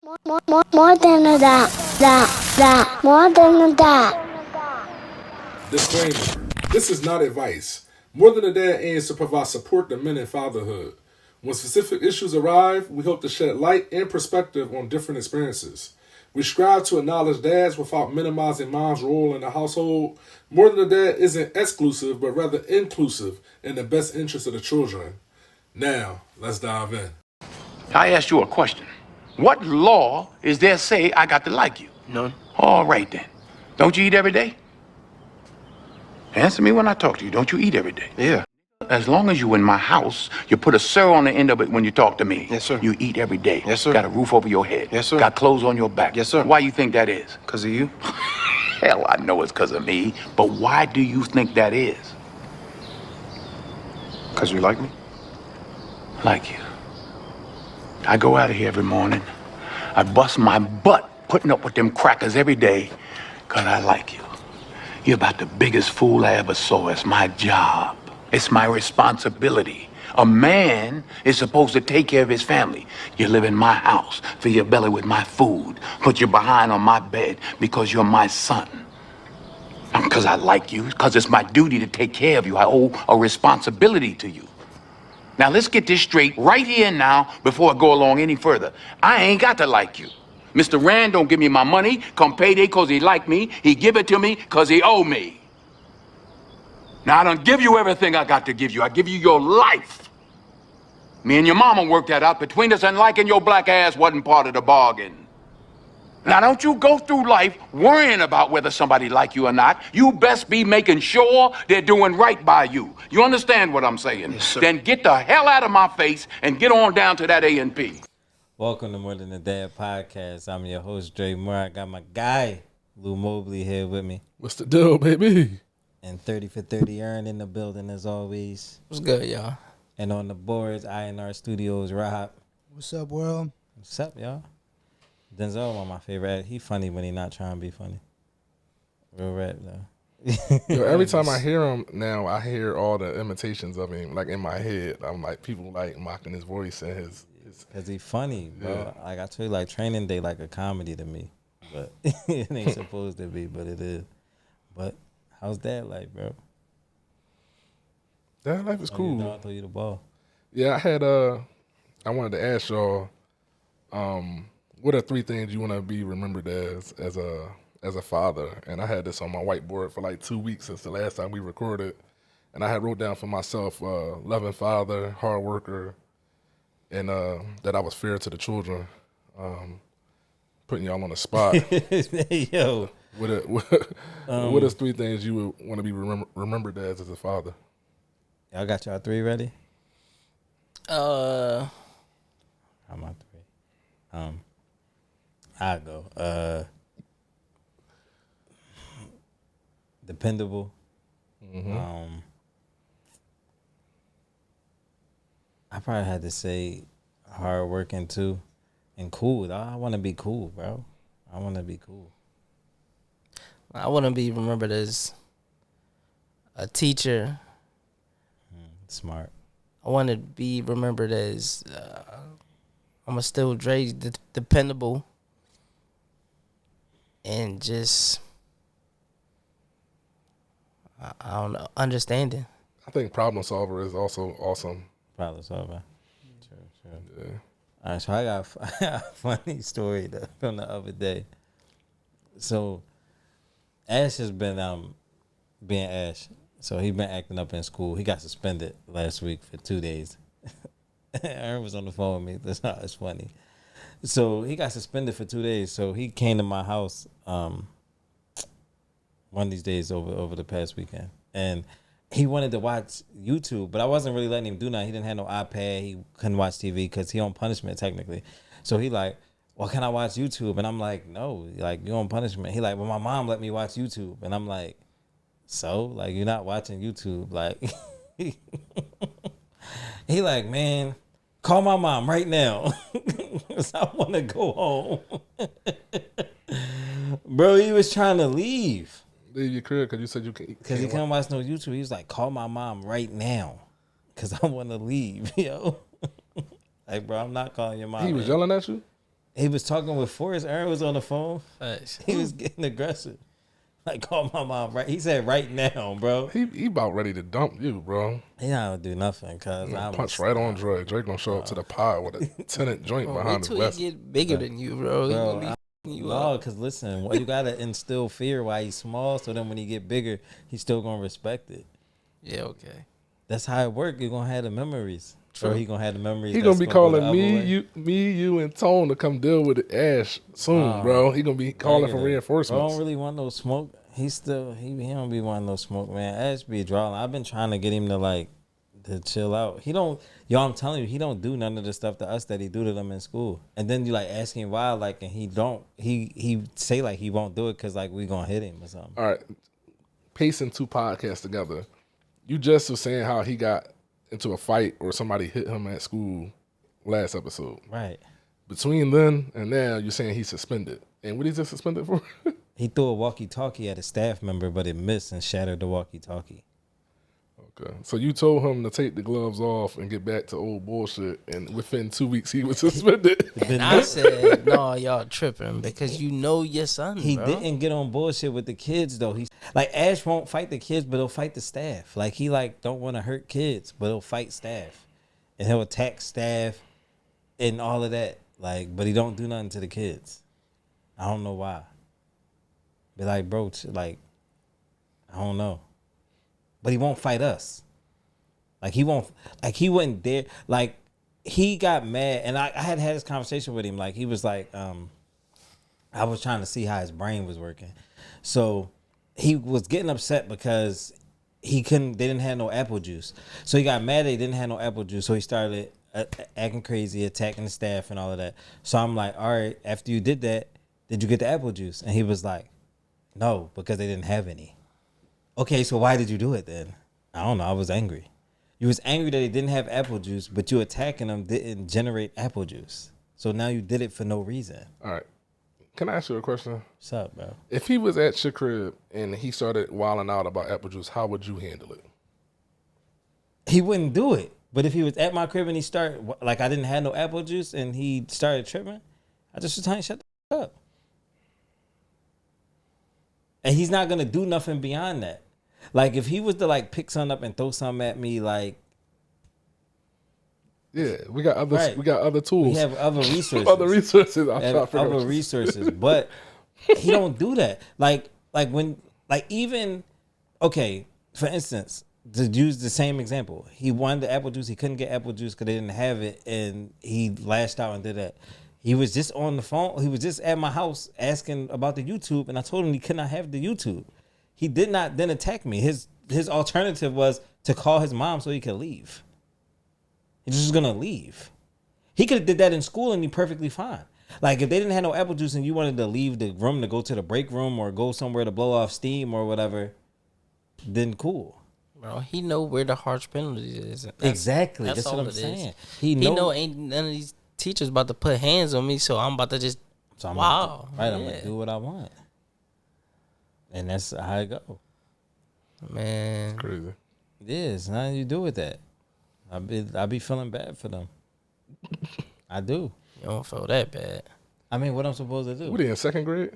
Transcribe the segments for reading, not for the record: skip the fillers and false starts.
More than a dot, more than a dot. Disclaimer. This is not advice. More Than a Dad aims to provide support to men in fatherhood. When specific issues arrive, we hope to shed light and perspective on different experiences. We strive to acknowledge dads without minimizing mom's role in the household. More Than a Dad isn't exclusive, but rather inclusive in the best interest of the children. Now, let's dive in. I asked you a question. What law is there say I got to like you? None. All right then. Don't you eat every day? Answer me when I talk to you. Don't you eat every day? Yeah. As long as you in my house, you put a sir on the end of it when you talk to me. Yes, sir. You eat every day. Yes, sir. Got a roof over your head. Yes, sir. Got clothes on your back. Yes, sir. Why you think that is? Because of you? Hell, I know it's because of me. But why do you think that is? Because you like me? Like you. I go out of here every morning. I bust my butt putting up with them crackers every day because I like you. You're about the biggest fool I ever saw. It's my job. It's my responsibility. A man is supposed to take care of his family. You live in my house, fill your belly with my food, put your behind on my bed because you're my son. Because I like you, because it's my duty to take care of you. I owe a responsibility to you. Now, let's get this straight right here and now before I go along any further. I ain't got to like you. Mr. Rand don't give me my money come payday because he like me. He give it to me because he owe me. Now, I don't give you everything I got to give you. I give you your life. Me and your mama worked that out between us, and liking your black ass wasn't part of the bargain. Now, don't you go through life worrying about whether somebody like you or not. You best be making sure they're doing right by you. You understand what I'm saying? Yes, sir. Then get the hell out of my face and get on down to that A&P. Welcome to More Than a Dad podcast. I'm your host, Dre Moore. I got my guy, Lou Mobley, here with me. What's the deal, baby? And 30 for 30 Earn in the building as always. What's good, y'all? And on the boards, INR Studios, Rob. What's up, world? What's up, y'all? Denzel, one of my favorite. He funny when he not trying to be funny. Real rap, though. Yo, every time I hear him now, I hear all the imitations of him, like in my head. I'm like, people like mocking his voice and his Because he funny, bro. Yeah. Like, I tell you, like, Training Day like a comedy to me. But it ain't supposed to be, but it is. But how's that like, bro? that life is cool. I'll throw you the ball. Yeah, I wanted to ask y'all, what are 3 things you want to be remembered as a father? And I had this on my whiteboard for like 2 weeks since the last time we recorded, and I had wrote down for myself, loving father, hard worker, and that I was fair to the children. Putting y'all on the spot. Yo. What is 3 things you would want to be remembered as a father? Y'all got y'all 3 ready? Uh, I'm on 3. I'll go. Dependable. I probably had to say hardworking too, and cool. I want to be cool, bro. I want to be cool. I want to be remembered as a teacher. Smart. I want to be remembered as I'm a still Dre, dependable, and just I don't know, understanding. I think problem solver is also awesome. Problem solver. True. Yeah. All right, so I got a funny story from the other day. So Ash has been being Ash. So he been acting up in school. He got suspended last week for 2 days. Aaron was on the phone with me. That's how it's funny. So he got suspended for 2 days. So he came to my house one of these days over the past weekend. And he wanted to watch YouTube, but I wasn't really letting him do nothing. He didn't have no iPad. He couldn't watch TV because he on punishment technically. So he like, well, can I watch YouTube? And I'm like, no, like you on punishment. He like, well, my mom let me watch YouTube. And I'm like, so like you're not watching YouTube. Like he like, man, call my mom right now. Cause I want to go home. Bro, he was trying to leave. Leave your crib because you said you can't. Because he couldn't watch no YouTube. He was like, call my mom right now. Because I want to leave, yo. Like, bro, I'm not calling your mom. He was yelling at you? He was talking with Forrest. Aaron was on the phone. Facts. He was getting aggressive. Like, call my mom right. He said right now, bro. He about ready to dump you, bro. He not gonna do nothing, cause I'm Punch right on Dre. Drake gonna show up to the pod with a tenant joint Bro, behind wait his till vest. he get bigger than you, bro. He gonna be f***ing you No, up. cause listen, you gotta instill fear while he's small, so then when he get bigger, he's still gonna respect it. Yeah, okay. That's how it work. You're gonna have the memories. Or he gonna have the memories. He gonna be calling go me, you, and Tone to come deal with Ash soon, bro. He gonna be calling for Bro, reinforcements. don't really want no smoke. He don't be wanting no smoke, man. Ash be drawing. I've been trying to get him to chill out. He don't. Yo, I'm telling you, he don't do none of the stuff to us that he do to them in school. And then you like asking why, like, and he don't. He say like he won't do it because like we gonna hit him or something. All right, pacing 2 podcasts together. You just was saying how he got into a fight or somebody hit him at school last episode. Right. Between then and now, you're saying he's suspended. And what is he suspended for? He threw a walkie-talkie at a staff member, but it missed and shattered the walkie-talkie. Okay. So you told him to take the gloves off and get back to old bullshit, and within 2 weeks he was suspended. And I said, no, y'all tripping because you know your son, He bro. didn't get on bullshit with the kids though. He's like Ash won't fight the kids, but he'll fight the staff. Like he like don't want to hurt kids, but he'll fight staff, and he'll attack staff, and all of that. Like, but he don't do nothing to the kids. I don't know why. Be like, bro, like, I don't know. But he won't fight us. Like he won't. Like he wouldn't dare. Like he got mad, and I had this conversation with him. Like he was like, I was trying to see how his brain was working. So he was getting upset because they didn't have no apple juice. So he got mad they didn't have no apple juice. So he started acting crazy, attacking the staff and all of that. So I'm like, all right, after you did that, did you get the apple juice? And he was like, no, because they didn't have any. Okay, so why did you do it then? I don't know. I was angry. You was angry that they didn't have apple juice, but you attacking them didn't generate apple juice. So now you did it for no reason. All right. Can I ask you a question? What's up, bro? If he was at your crib and he started wilding out about apple juice, how would you handle it? He wouldn't do it. But if he was at my crib and he started, like I didn't have no apple juice and he started tripping, I just was telling him, shut the fuck up. And he's not going to do nothing beyond that. Like if he was to like pick something up and throw something at me, like. Yeah, we got other Right. we got other tools. We have other resources. Other resources. We have other resources. But he don't do that. Like when, like even, okay, for instance, to use the same example, he wanted the apple juice. He couldn't get apple juice because they didn't have it. And he lashed out and did that. He was just on the phone. He was just at my house asking about the YouTube. And I told him he could not have the YouTube. He did not then attack me. His alternative was to call his mom so he could leave. He just was gonna leave. He could have did that in school and be perfectly fine. Like if they didn't have no apple juice and you wanted to leave the room to go to the break room or go somewhere to blow off steam or whatever, then cool. Bro, he know where the harsh penalty is. Exactly. That's what all I'm it is. saying. He know ain't none of these teachers about to put hands on me, so I'm about to just So I'm wow. Right, I'm gonna do what I want. And that's how it go. Man. Crazy. It is. Nothing you do with that. I be feeling bad for them. I do. You don't feel that bad. I mean, what I'm supposed to do? What are you in 2nd grade?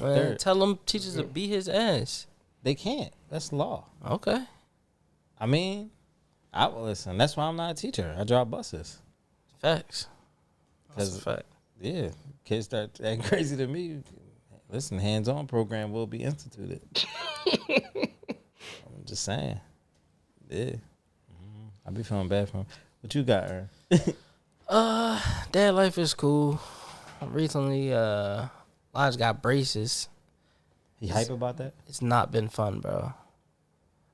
Man, Third. tell them teachers to beat his ass. They can't. That's law. Okay. I mean, listen. That's why I'm not a teacher. I drive buses. Facts. That's a 'Cause, fact. yeah, kids start acting crazy to me. Listen, hands-on program will be instituted. I'm just saying. Yeah. I be feeling bad for him. What you got, Ern? Dad life is cool. Recently, Lodge got braces. He hype about that? It's not been fun, bro.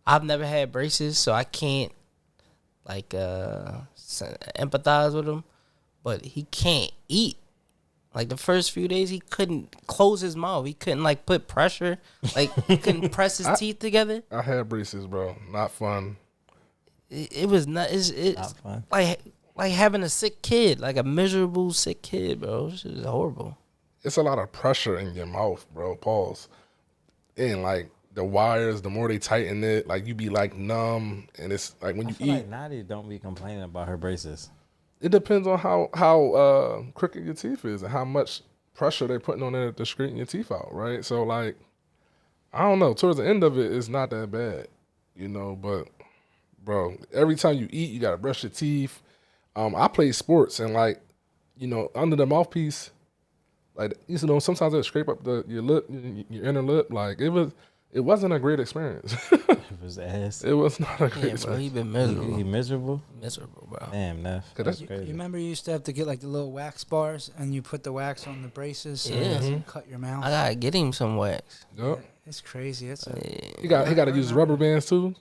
I've never had braces, so I can't like empathize with him. But he can't eat. Like the first few days, he couldn't close his mouth. He couldn't like put pressure. Like he couldn't press his teeth together. I had braces, bro. Not fun. It was not. It's Not fun. like having a sick kid, like a miserable sick kid, bro. This is horrible. It's a lot of pressure in your mouth, bro. Pause. And like the wires, the more they tighten it, like you be like numb, and it's like when I you feel eat. like Nadia don't be complaining about her braces. It depends on how crooked your teeth is and how much pressure they're putting on it to straighten your teeth out, right? So like, I don't know. Towards the end of it, it's not that bad, But bro, every time you eat, you gotta brush your teeth. I play sports and like, under the mouthpiece, like sometimes they scrape up your lip, your inner lip. Like it wasn't a great experience. It was ass. It was not a great Bro, experience. he been miserable. He miserable? Miserable, bro. Damn, Neff. That's You crazy. remember you used to have to get like the little wax bars and you put the wax on the braces so Yeah. it doesn't cut your mouth. I gotta get him some wax. Yep. It's crazy. It's a, He got to use rubber bands too.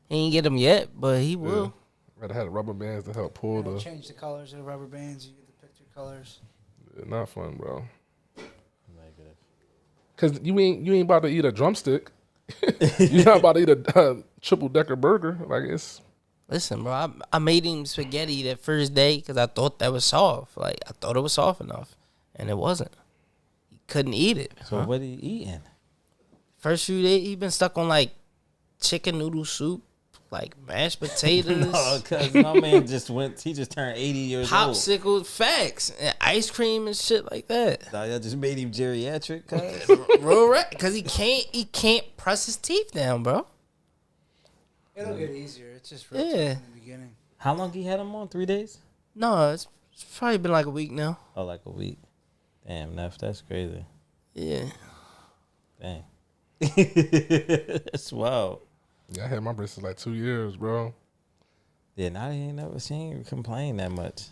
He ain't get him yet, but he will. Gotta have rubber bands to help pull the. change the colors of the rubber bands. You get the picture colors. Not fun, bro. Negative. Cause you ain't about to eat a drumstick. You're not about to eat a triple decker burger. Like it's. Listen, bro, I made him spaghetti that first day because I thought that was soft. Like, I thought it was soft enough, and it wasn't. He couldn't eat it. So what he eating? First few days, he been stuck on, like, chicken noodle soup, like mashed potatoes. No, because my man he just turned 80 years old. Popsicle facts and ice cream and shit like that. Nah, y'all just made him geriatric, cuz. Real right, because he can't press his teeth down, bro. It'll get easier. It's just real Yeah. tough in the beginning. How long he had him on? 3 days? No, it's probably been like a week now. Oh, like a week. Damn, Neff, that's crazy. Yeah. Dang. That's wild. Yeah, I had my braces like 2 years, bro. Yeah, now he ain't never seen you complain that much.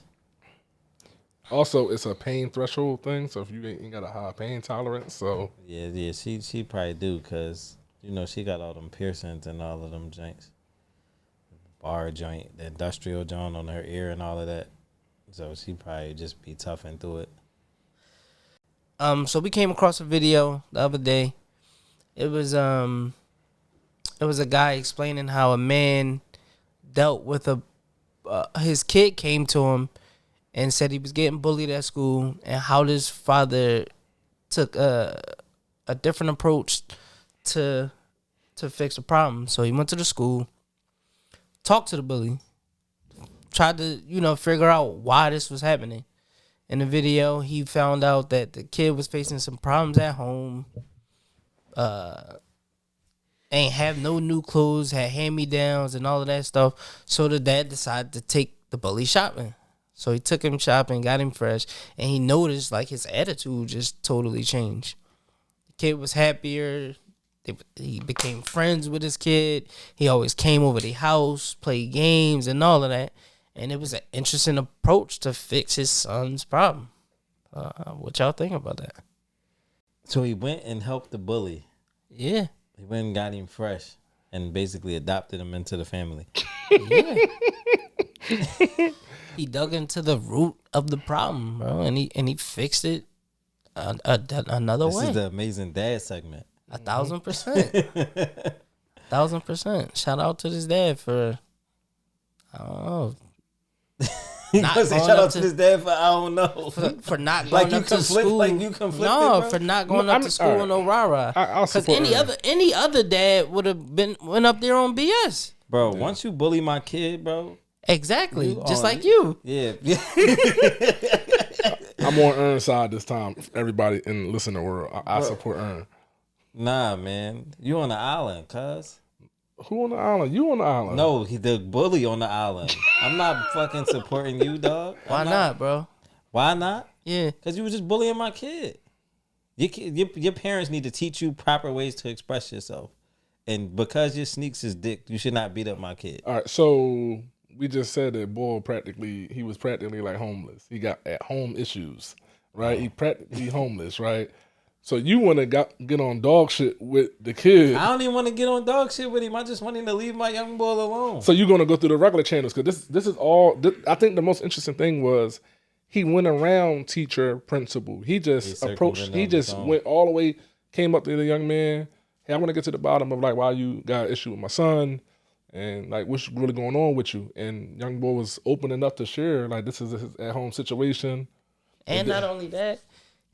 Also, it's a pain threshold thing. So if you ain't got a high pain tolerance, so Yeah, she probably do, because, she got all them piercings and all of them joints. Bar joint, the industrial joint on her ear and all of that. So she probably just be toughing through it. So we came across a video the other day. It was a guy explaining how a man dealt with his kid came to him and said he was getting bullied at school, and how this father took a different approach to fix the problem. So he went to the school, talked to the bully, tried to figure out why this was happening. In the video, he found out that the kid was facing some problems at home. Ain't have no new clothes, had hand-me-downs and all of that stuff. So the dad decided to take the bully shopping. So he took him shopping, got him fresh, and he noticed like his attitude just totally changed. The kid was happier. He became friends with his kid. He always came over to the house, played games and all of that. And it was an interesting approach to fix his son's problem. What y'all think about that? So he went and helped the bully. Yeah. He went and got him fresh and basically adopted him into the family. Yeah. He dug into the root of the problem, bro, and he fixed it another This way. is the Amazing Dad segment. 1,000%. 1,000%. Shout out to this dad for, I don't know. Not Shout going out up to this dad for, I don't know. for not Like going you up to conflict- school. like you conflicted, no, bro? for not going No, up I'm- to school all with no rah-rah. I'll Because support that. any other dad would have went up there on BS. Bro, once you bully my kid, bro. Exactly. You Just on like it. you. Yeah. I'm on Ern's side this time. Everybody in the listener world, I support Ern. Nah, man. You on the island, cuz. Who on the island? You on the island? No, he the bully on the island. I'm not fucking supporting you, dog. Why not, bro? Why not? Yeah. Because you was just bullying my kid. Your parents need to teach you proper ways to express yourself. And because your sneaks is dick, you should not beat up my kid. All right, so we just said that boy he was practically like homeless. He got at home issues, right? He practically homeless, right? So you want to get on dog shit with the kid. I don't even want to get on dog shit with him. I just want him to leave my young boy alone. So you're gonna go through the regular channels because this is all. I think the most interesting thing was he went around teacher, principal. He just approached. circumvented He on just his own. went all the way, came up to the young man. Hey, I want to get to the bottom of like why you got an issue with my son, and like what's really going on with you. And young boy was open enough to share like this is his at home situation. And not only that,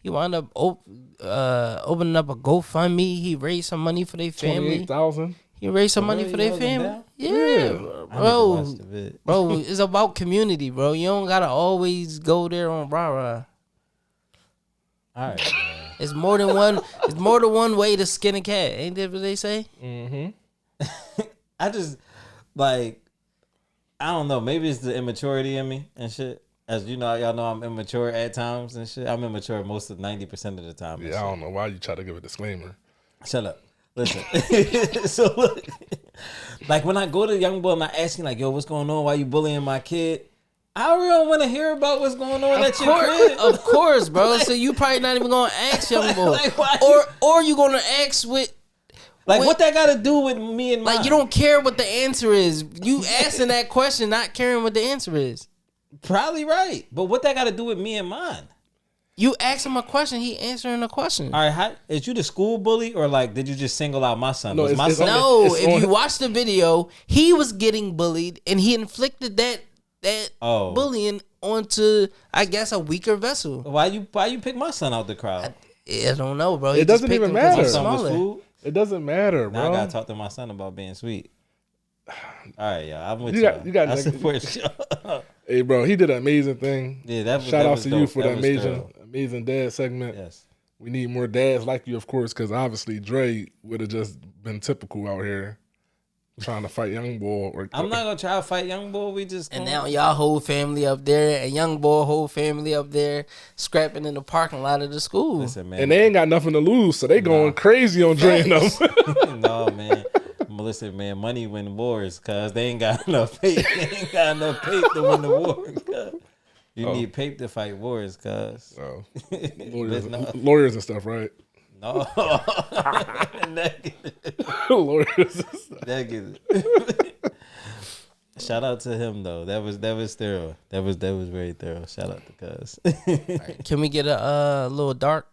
he wound up opening up a GoFundMe. He raised some money for their family. 28,000. He raised some money really? for He their held them family. down? Yeah, I need to watch the vid. bro, it's about community, bro. You don't gotta always go there on rah-rah. All right, man. It's more than one. It's more than one way to skin a cat. Ain't that what they say? I just like I don't know. Maybe it's the immaturity in me and shit. As you know, y'all know I'm immature at times and shit. I'm immature most of 90% of the time. and Yeah, I shit. don't know why you try to give a disclaimer. Shut up. Listen. So look, like when I go to the young boy and I ask him like, "Yo, what's going on? Why you bullying my kid?" I really don't want to hear about what's going on at your crib. Of course, bro. So you probably not even gonna ask young boy, Like, why or you gonna ask with. Like, what that got to do with me and mine? Like, you don't care what the answer is. You asking that question, not caring what the answer is. Probably right. But what that got to do with me and mine? You ask him a question, he answering a question. All right, is you the school bully or like did you just single out my son? No, Was it's- my it's son? only- No, if you watch the video, he was getting bullied and he inflicted that bullying onto, I guess, a weaker vessel. Why you pick my son out the crowd? I don't know, bro. It doesn't even matter. My He's son was smaller. food. It doesn't matter, bro. Now I gotta talk to my son about being sweet. All right, y'all. I'm with You you. got- you got I like- support y'all. Hey, bro, he did an amazing thing. Yeah, that was Shout that out was to dope. you for That the was dope. amazing dad segment. Yes. We need more dads like you, of course, because obviously Dre would have just been typical out here trying to fight young boy. Or I'm not gonna try to fight young boy. We just And gonna- now y'all whole family up there, and young boy whole family up there, scrapping in the parking lot of the school. Listen, man. and they ain't got nothing to lose, so they going crazy on Dre and them. No, man. Listen, man. Money win wars, cause they ain't got enough paper. They ain't got enough paper to win the war. Cause you need paper to fight wars, cause So, no. lawyers and stuff, right? No. Lawyers and stuff. Negative. Shout out to him though. That was thorough. That was very thorough. Shout out to Cuz. Can we get a little dark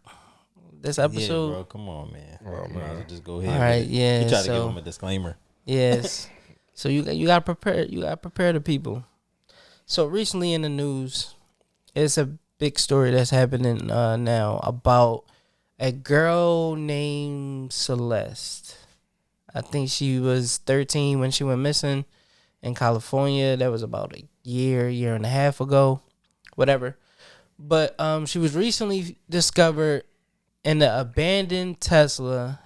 this Yeah, episode? bro. Come on, man. Oh, You might as well man. just go ahead. All right, with it. yeah, You try to so- give him a disclaimer. Yes. So you gotta prepare. You gotta prepare the people. So recently in the news, it's a big story that's happening now about a girl named Celeste. I think she was 13 when she went missing in California. That was about a year and a half ago, whatever. But she was recently discovered in an abandoned Tesla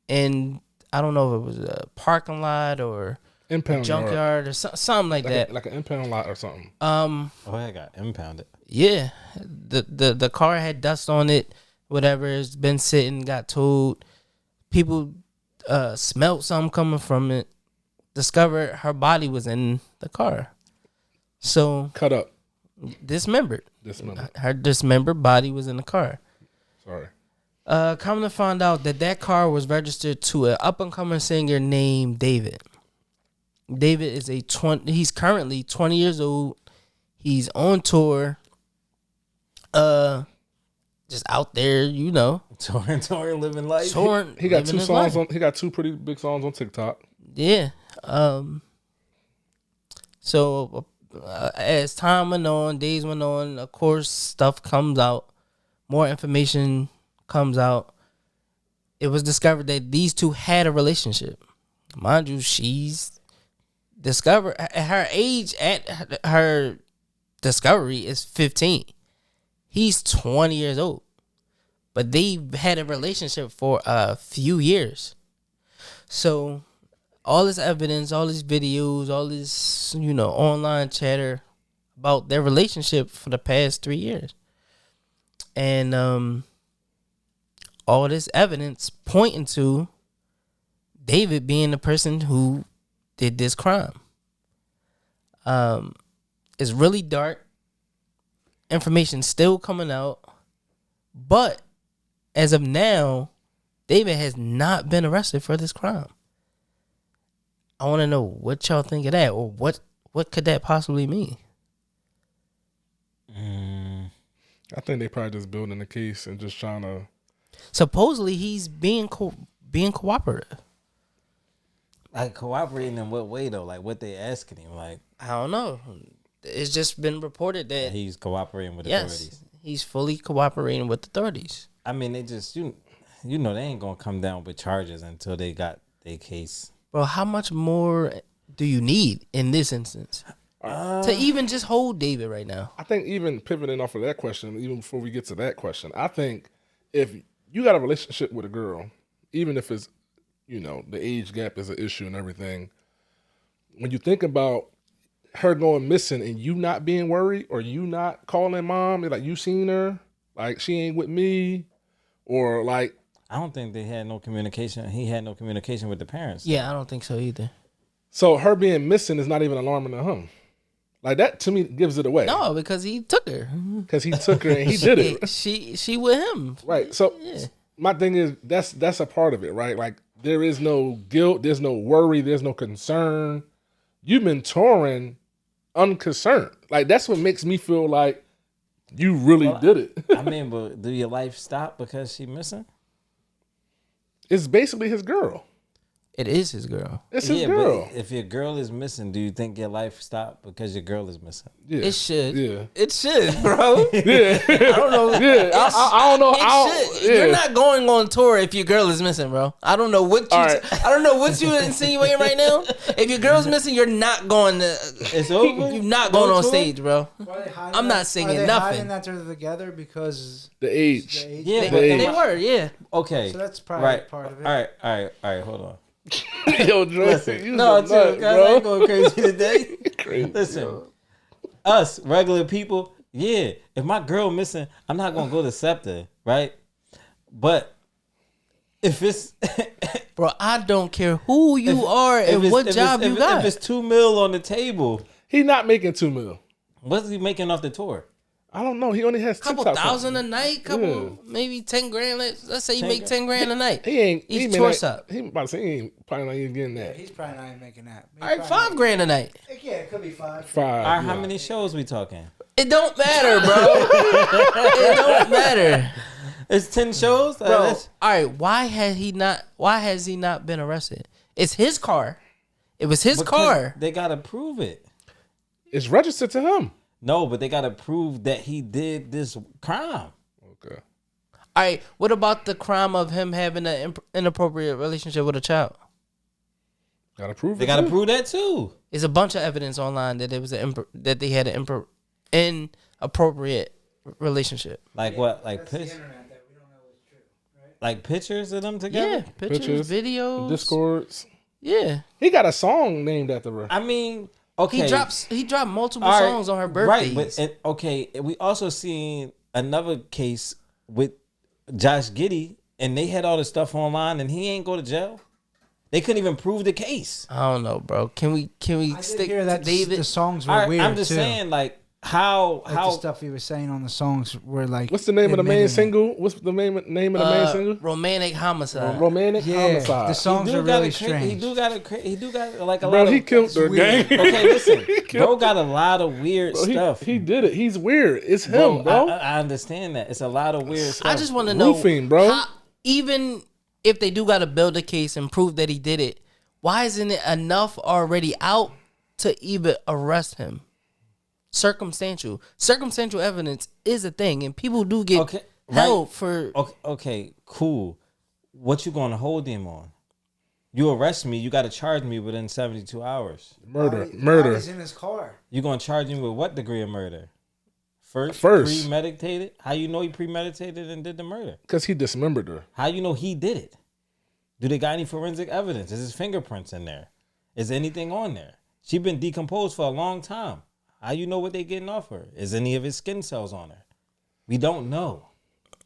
in, I don't know if it was a parking lot or Impound yard. junkyard or something like that. Like an impound lot or something. Oh, I got impounded. Yeah, the car had dust on it. Whatever, it's been sitting, got towed. People smelled something coming from it. Discovered her body was in the car. So Cut up. dismembered. Dismembered. Her dismembered body was in the car. Sorry. Come to find out that car was registered to an up and coming singer named David. David is he's currently 20 years old. He's on tour. Just out there, you know, Touring, living life. touring. He got living two his songs life. on. He got two pretty big songs on TikTok. Yeah. So as time went on, days went on, of course, stuff comes out. More information comes out. It was discovered that these two had a relationship. Mind you, she's discovered her age at her discovery is 15. He's 20 years old. But they've had a relationship for a few years. So all this evidence, all these videos, all this, online chatter about their relationship for the past 3 years. And all this evidence pointing to David being the person who did this crime. It's really dark. Information still coming out. But as of now, David has not been arrested for this crime. I want to know what y'all think of that, or what could that possibly mean? I think they probably just building the case and just trying to. Supposedly he's being cooperative. Like cooperating in what way though? Like what they asking him? Like I don't know. It's just been reported that he's cooperating with yes, authorities. he's fully cooperating with authorities. I mean, they just you know they ain't gonna come down with charges until they got their case Bro, how much more do you need in this instance to even just hold David right now? I think even pivoting off of that question, even before we get to that question, I think if you got a relationship with a girl, even if it's, the age gap is an issue and everything, when you think about her going missing and you not being worried or you not calling mom, like you seen her, like she ain't with me, or like. I don't think they had no communication. He had no communication with the parents. Yeah, I don't think so either. So her being missing is not even alarming to him. Like that to me gives it away. No, because he took her. Because he took her and he did it. She with him. Right. So my thing is that's a part of it, right? Like there is no guilt, there's no worry, there's no concern. You've been touring unconcerned. Like that's what makes me feel like you really did it. I mean, but do your life stop because she missing? It's basically his girl. It is his girl. It's his girl. But if your girl is missing, do you think your life stopped because your girl is missing? Yeah. It should. Yeah. It should, bro. Yeah. I don't know. Yeah. I don't know. It should. You're not going on tour if your girl is missing, bro. I don't know what you. Right. I don't know what you insinuating right now. If your girl's missing, you're not going to. It's over. You're not going on tour? stage, bro. I'm not singing Are they nothing. hiding that they're together because The age. Yeah, They were, yeah. Okay. So that's probably part of it. All right. Hold on. Yo, Dre, Listen, you no, some too, nut, guys, I ain't bro. going crazy today. Crazy. Listen, us regular people, yeah. If my girl missing, I'm not gonna go to Scepter, right? But if it's Bro, I don't care who you are and what job you got. if it's $2 million on the table, He not making $2 million. what's he making off the tour? I don't know. He only has Couple TikTok thousand a songs. night, maybe 10 grand. Let's say you make 10 grand a night. He ain't. Each he may tour not- stop. He about to say he ain't probably not even getting that. He's probably not even making that. All right, 5 grand a night. Yeah, it could be 5. Five. All right, yeah. how many shows we talking? It don't matter, bro. It don't matter, It's 10 shows. bro. All right, why has he not been arrested? It's his car. It was his car. They gotta prove it. It's registered to him. No, but they gotta prove that he did this crime. Okay. All right, what about the crime of him having an inappropriate relationship with a child? Gotta prove it. They gotta too. prove that too. There's a bunch of evidence online that it was that they had an inappropriate relationship. Like what? Like That's the pic- internet that we don't know is true, right? like pictures of them together? Yeah, pictures, videos, Discords. Yeah, He got a song named after her. I mean, okay. he dropped multiple All right, songs on her birthdays. Right, but okay, we also seen another case with Josh Giddey, and they had all the stuff online, and he ain't go to jail. They couldn't even prove the case. I don't know, bro. Can we I stick did hear to that David? the songs were All right, weird I'm just too. saying, like how The stuff he was saying on the songs were like. What's the name of the main admitting it. single? What's the name of the main single? Romantic homicide. Romantic Yeah, Homicide. the songs are really strange. He do got like a Bro, lot he of. killed her gang. Okay, listen, bro got a lot of weird Bro, stuff. He did it. He's weird. It's him, bro. I understand that. It's a lot of weird stuff. I just want to know, Roofing, bro. even if they do got to build a case and prove that he did it, why isn't it enough already out to even arrest him? Circumstantial evidence is a thing, and people do get held for. Okay, cool. What you gonna hold him on? You arrest me, you gotta charge me within 72 hours. Murder. He's in his car. You gonna charge me with what degree of murder? First. Premeditated? How you know he premeditated and did the murder? Because he dismembered her. How you know he did it? Do they got any forensic evidence? Is his fingerprints in there? Is anything on there? She been decomposed for a long time. How you know what they getting off her? Is any of his skin cells on her? We don't know.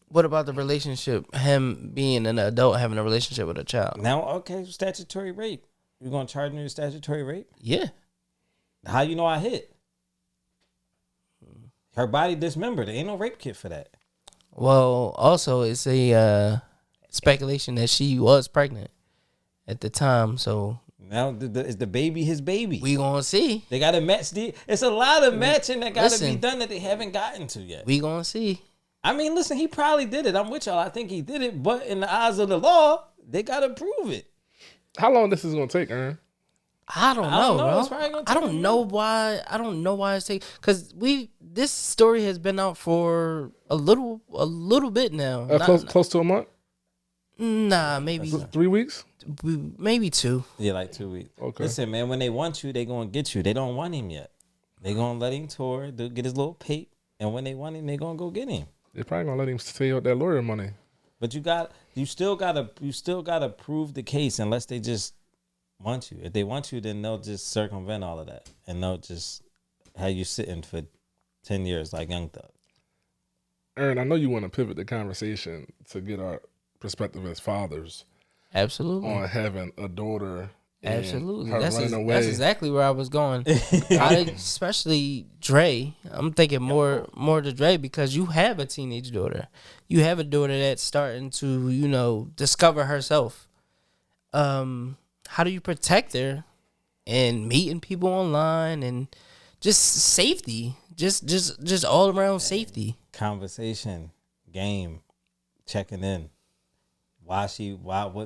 What about the relationship? Him being an adult having a relationship with a child. Now, okay, statutory rape. You gonna charge me with statutory rape? Yeah. How you know I hit? Her body dismembered. There ain't no rape kit for that. Well, also it's a speculation that she was pregnant at the time, so Now, is the baby his baby? we gonna see. They got to match the. It's a lot of matching that got to be Listen. done that they haven't gotten to yet. We gonna see. I mean, listen, he probably did it. I'm with y'all. I think he did it, but in the eyes of the law, they got to prove it. How long this is gonna take, Aaron? I don't know, know. bro. It's probably gonna I take a don't know why. I don't know why it's taking. Because this story has been out for a little bit now. Close to a month. Nah, maybe 3 weeks? maybe 2. Yeah, like 2 weeks. Okay. Listen, man, when they want you, they gonna get you. They don't want him yet. They gonna let him tour, get his little peep, and when they want him, they gonna go get him. They're probably gonna let him stay out that lawyer money. But you still gotta prove the case unless they just want you. If they want you, then they'll just circumvent all of that, and they'll just have you sitting for 10 years like Young Thug. Aaron, I know you want to pivot the conversation to get our perspective as fathers Absolutely. on having a daughter. And Absolutely. her running away. That's exactly where I was going. Especially Dre. I'm thinking more to Dre because you have a teenage daughter. You have a daughter that's starting to, discover herself. How do you protect her and meeting people online and just safety? Just all around safety. Conversation, game, checking in. What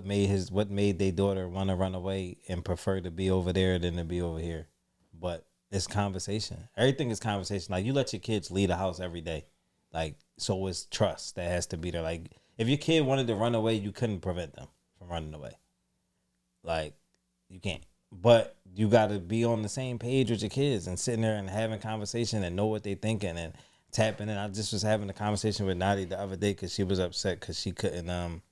made their daughter want to run away and prefer to be over there than to be over here? But it's conversation. Everything is conversation. Like, you let your kids leave the house every day. Like, so it's trust that has to be there. Like, if your kid wanted to run away, you couldn't prevent them from running away. Like, you can't. But you got to be on the same page with your kids and sitting there and having conversation and know what they're thinking and tapping in. I just was having a conversation with Nadi the other day because she was upset because she couldn't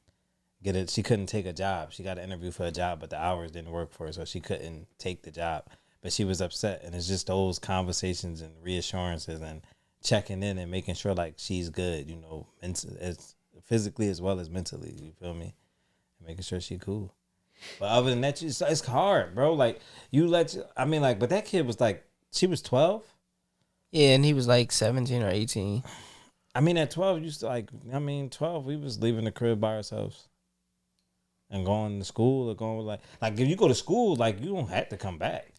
she couldn't take a job. She got an interview for a job, but the hours didn't work for her, so she couldn't take the job. But she was upset, and it's just those conversations and reassurances and checking in and making sure like she's good, as physically as well as mentally. You feel me? And making sure she cool. But other than that, it's hard, bro. Like but that kid was like, she was 12. Yeah, and he was like 17 or 18. I mean, at 12, 12, we was leaving the crib by ourselves. And going to school or going with like if you go to school, like, you don't have to come back.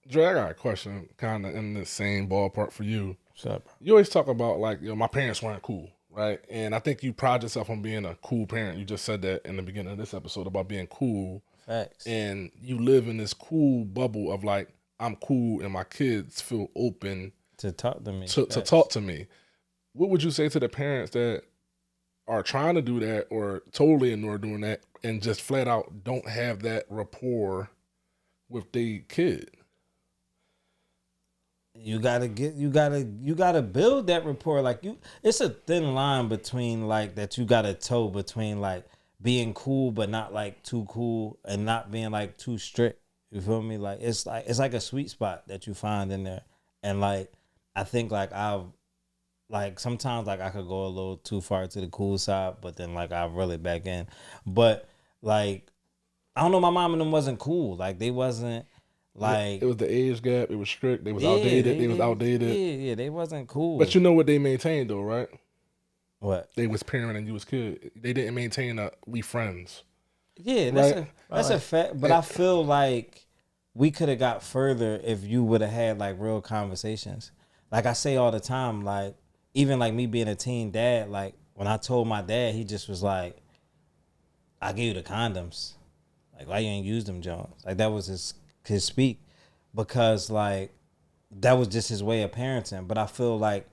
Dre, I got a question kind of in the same ballpark for you. What's up, bro? You always talk about, like, my parents weren't cool, right? And I think you pride yourself on being a cool parent. You just said that in the beginning of this episode about being cool. Facts. And you live in this cool bubble of, like, I'm cool and my kids feel open to talk to me. To talk to me. What would you say to the parents that are trying to do that or totally ignore doing that and just flat out don't have that rapport with their kid? You gotta build that rapport. Like, it's a thin line between, like, that you gotta toe between, like, being cool but not, like, too cool and not being, like, too strict. You feel me? Like, it's like a sweet spot that you find in there. And, like, I think, like, sometimes, like, I could go a little too far to the cool side, but then, like, I really back in. But, like, I don't know, my mom and them wasn't cool. Like, they wasn't, like... It was the age gap. It was strict. They was outdated. They was outdated. Yeah, they wasn't cool. But you know what they maintained, though, right? What? They was parent and you was kid. They didn't maintain we friends. Yeah, that's a fact. But I feel like we could have got further if you would have had, like, real conversations. Like I say all the time, like, even like me being a teen dad, like, when I told my dad, he just was like, I gave you the condoms. Like, why you ain't use them, Jones? Like, that was his speak. Because, like, that was just his way of parenting. But I feel like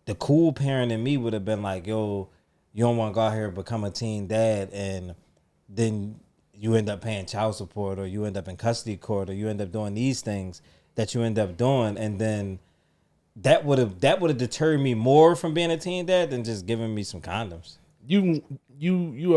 the cool parent in me would have been like, yo, you don't want to go out here and become a teen dad and then you end up paying child support or you end up in custody court or you end up doing these things that you end up doing. And then that would have deterred me more from being a teen dad than just giving me some condoms. You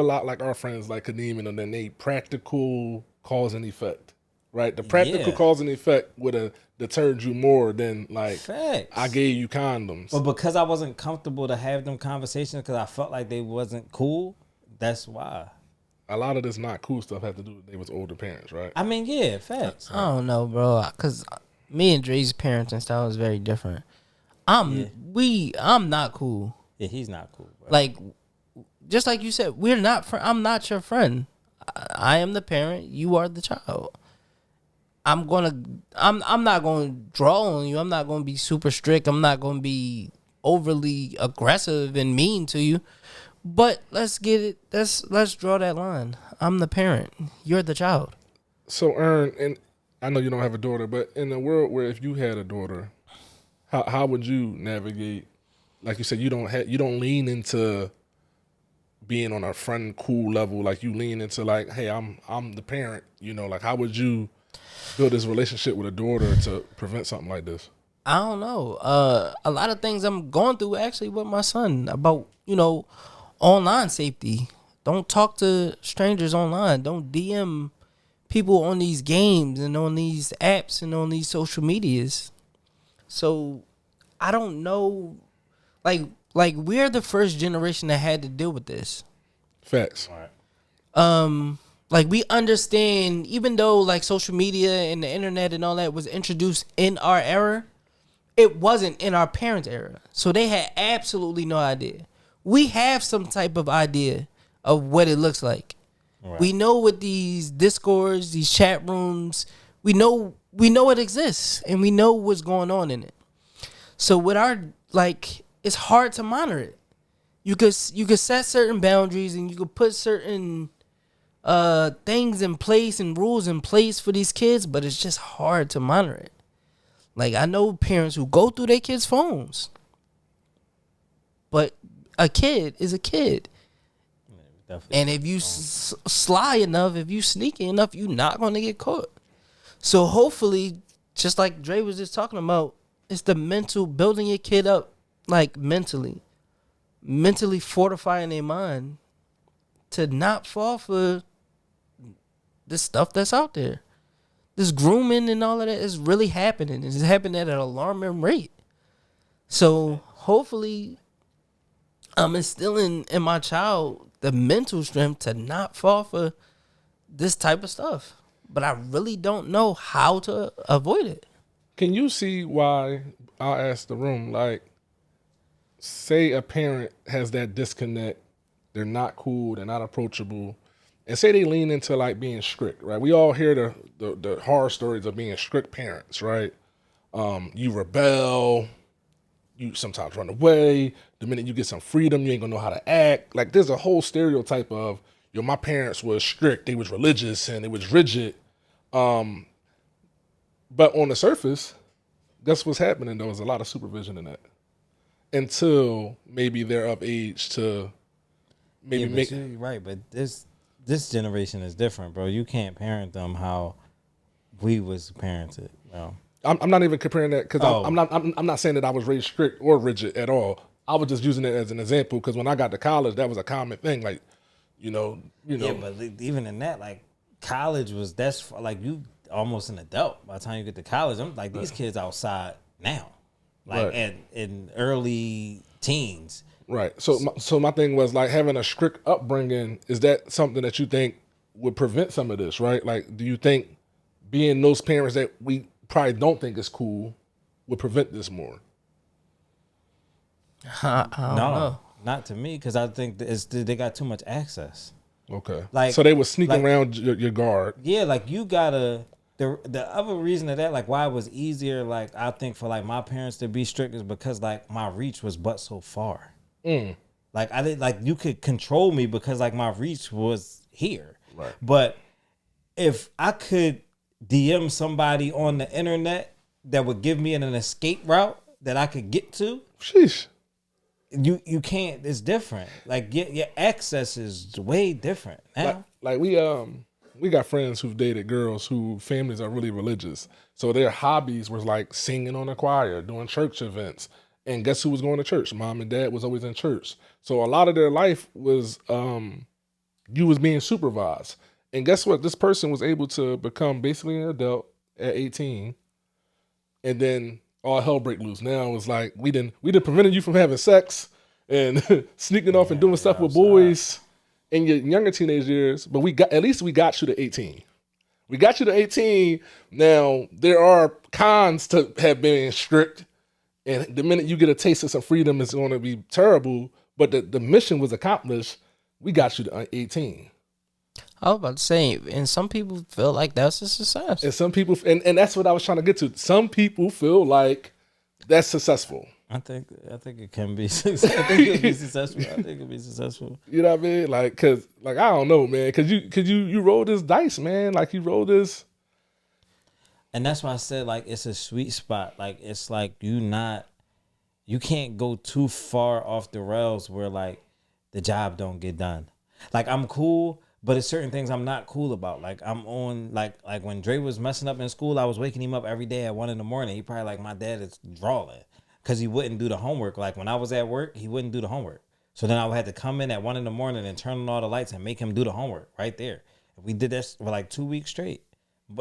a lot like our friends like Kadeem and then they practical cause and effect, right? The practical cause and effect would have deterred you more than like Facts. I gave you condoms. But because I wasn't comfortable to have them conversations because I felt like they wasn't cool, that's why. A lot of this not cool stuff had to do with they was older parents, right? I mean, yeah, facts. I don't know, bro, because me and Dre's parenting style is very different. I'm not cool. Yeah, he's not cool, bro. Like, just like you said, we're not. I'm not your friend. I am the parent. You are the child. I'm not going to draw on you. I'm not going to be super strict. I'm not going to be overly aggressive and mean to you. But let's get it. Let's draw that line. I'm the parent. You're the child. So, Ern, and I know you don't have a daughter, but in a world where if you had a daughter, how would you navigate? Like you said, you don't lean into being on a friend cool level, like you lean into like, hey, I'm the parent, you know, like how would you build this relationship with a daughter to prevent something like this? I don't know. A lot of things I'm going through actually with my son about, online safety. Don't talk to strangers online. Don't DM people on these games and on these apps and on these social medias. So I don't know. Like we're the first generation that had to deal with this. Facts. Like we understand, even though like social media and the internet and all that was introduced in our era, it wasn't in our parents' era. So they had absolutely no idea. We have some type of idea of what it looks like. Right. We know what these discords, these chat rooms, we know it exists and we know what's going on in it. So with our, like, it's hard to monitor it. You could set certain boundaries and you could put certain things in place and rules in place for these kids, but it's just hard to monitor it. Like, I know parents who go through their kids' phones, but a kid is a kid. And if you sly enough, if you sneaky enough, you're not going to get caught. So hopefully, just like Dre was just talking about, it's the mental, building your kid up, like mentally fortifying their mind to not fall for this stuff that's out there. This grooming and all of that is really happening. It's happening at an alarming rate. So hopefully I'm instilling in my child the mental strength to not fall for this type of stuff. But I really don't know how to avoid it. Can you see why, I'll ask the room, like, say a parent has that disconnect, they're not cool, they're not approachable, and say they lean into like being strict, right? We all hear the horror stories of being strict parents, right? You rebel, you sometimes run away. The minute you get some freedom, you ain't gonna know how to act. Like there's a whole stereotype of, my parents was strict, they was religious, and they was rigid. But on the surface, guess what's happening though? Is a lot of supervision in that. Until maybe they're of age to maybe make... You're right, but this generation is different, bro. You can't parent them how we was parented, bro. I'm not even comparing that because I'm not saying that I was raised strict or rigid at all. I was just using it as an example because when I got to college, that was a common thing. Like, Yeah, but even in that, like college that's like you almost an adult by the time you get to college. I'm like these kids outside now, like in early teens. Right. So my thing was like having a strict upbringing. Is that something that you think would prevent some of this? Right. Like, do you think being those parents that we probably don't think is cool would prevent this more? I don't know. Not to me, because I think they got too much access. Okay. Like, so they were sneaking around your guard. Yeah, like you gotta. The other reason of that, like why it was easier, like I think for like my parents to be strict is because like my reach was but so far. Like I did, like you could control me because like my reach was here. Right. But if I could DM somebody on the internet that would give me an escape route that I could get to, sheesh. You can't. It's different. Like your access is way different now. Like we got friends who've dated girls whose families are really religious, so their hobbies was like singing on a choir, doing church events. And guess who was going to church? Mom and dad was always in church. So a lot of their life was you was being supervised. And guess what? This person was able to become basically an adult at 18. And then all hell break loose. Now it's like we didn't prevented you from having sex and sneaking off and doing stuff with boys in your younger teenage years. But we got you to 18. We got you to 18. Now there are cons to have been strict. And the minute you get a taste of some freedom, it's going to be terrible. But the mission was accomplished. We got you to 18. I was about to say, and some people feel like that's a success. And some people, and that's what I was trying to get to. Some people feel like that's successful. I think it can be successful. I think it can be successful. I think it can be successful. You know what I mean? Like, cause like I don't know, man. Cause you roll this dice, man. Like you roll this. And that's why I said, like, it's a sweet spot. Like, it's like you can't go too far off the rails where, like, the job don't get done. Like I'm cool, but it's certain things I'm not cool about. Like I'm on like when Dre was messing up in school, I was waking him up every day at 1 a.m. He probably like, my dad is drawing because he wouldn't do the homework. Like when I was at work, he wouldn't do the homework. So then I had to come in at 1 a.m. and turn on all the lights and make him do the homework right there. We did that for like 2 weeks straight.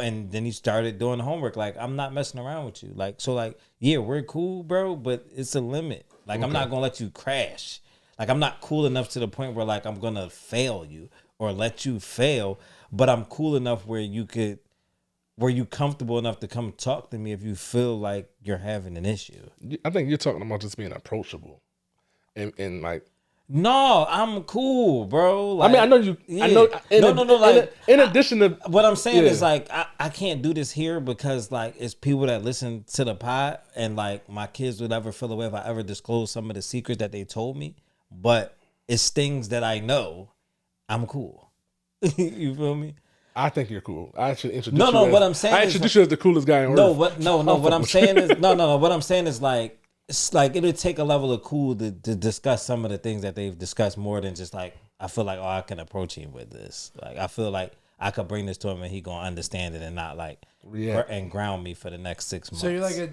And then he started doing the homework. Like, I'm not messing around with you. Like, so like, yeah, we're cool, bro, but it's a limit. Like, I'm not going to let you crash. Like, I'm not cool enough to the point where like, I'm going to fail you or let you fail, but I'm cool enough where you comfortable enough to come talk to me if you feel like you're having an issue. I think you're talking about just being approachable and like, no, I'm cool, bro. Like, I mean, I know you. Yeah. I know. No. Like, in addition to what I'm saying is like, I can't do this here because like it's people that listen to the pod, and like my kids would ever feel away if I ever disclose some of the secrets that they told me. But it's things that I know. I'm cool. You feel me? I think you're cool. I should introduce you. What I'm saying. I introduce you as the coolest guy on earth. What I'm saying is What I'm saying is like. It's like it would take a level of cool to discuss some of the things that they've discussed more than just like I feel like I can approach him with this. Like I feel like I could bring this to him and he gonna understand it and not like and ground me for the next 6 months. So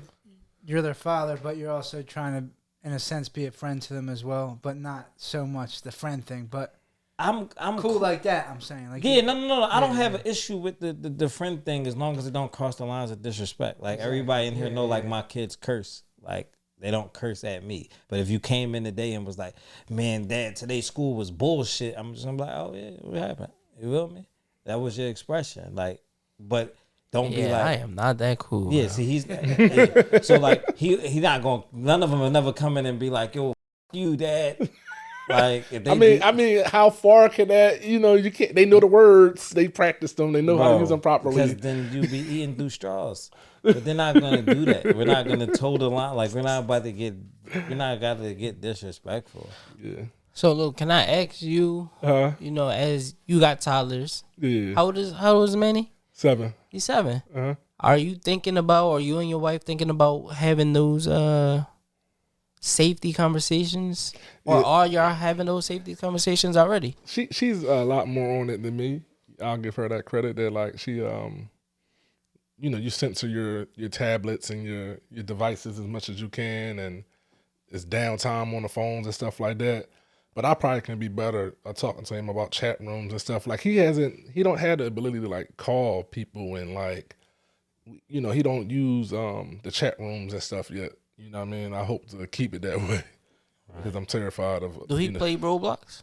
you're their father, but you're also trying to, in a sense, be a friend to them as well, but not so much the friend thing. But I'm cool like that. I'm saying like no. I don't have an issue with the friend thing as long as it don't cross the lines of disrespect. Like everybody in here know like my kids curse like. They don't curse at me. But if you came in today and was like, man, Dad, today's school was bullshit, I'm like, oh, yeah, what happened? You feel me? That was your expression. Like, but don't be like. I am not that cool. Yeah, bro. see, he's. Yeah. So, like, he not going, none of them will never come in and be like, yo, you, Dad. Like, if they I mean, how far can that, you can't, they know the words, they practice them, they know how to use them properly. Because then you be eating through straws. But they're not going to do that. We're not going to toe the line. Like, we're not got to get disrespectful. Yeah. So, look, can I ask you, as you got toddlers, Yeah. how old is Manny? 7. He's 7. Uh-huh. Are you thinking about, or you and your wife thinking about having those safety conversations? Or are y'all having those safety conversations already? She's a lot more on it than me. I'll give her that credit. That like she you censor your tablets and your devices as much as you can, and it's downtime on the phones and stuff like that. But I probably can be better talking to him about chat rooms and stuff. Like he don't have the ability to like call people and like, he don't use the chat rooms and stuff yet. You know what I mean? I hope to keep it that way because I'm terrified of. Do he play Roblox?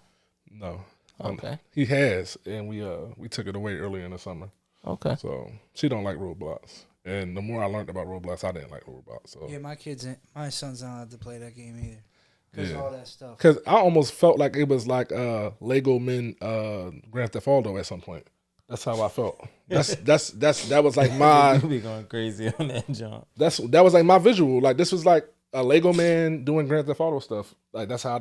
No. Okay. He has, and we took it away earlier in the summer. Okay. So she don't like Roblox, and the more I learned about Roblox, I didn't like Roblox. So yeah, my son's not allowed to play that game either because all that stuff. Because I almost felt like it was like Lego Men Grand Theft Auto at some point. That's how I felt. That was like my. You be going crazy on that jump. That was like my visual. Like this was like a Lego man doing Grand Theft Auto stuff. Like that's how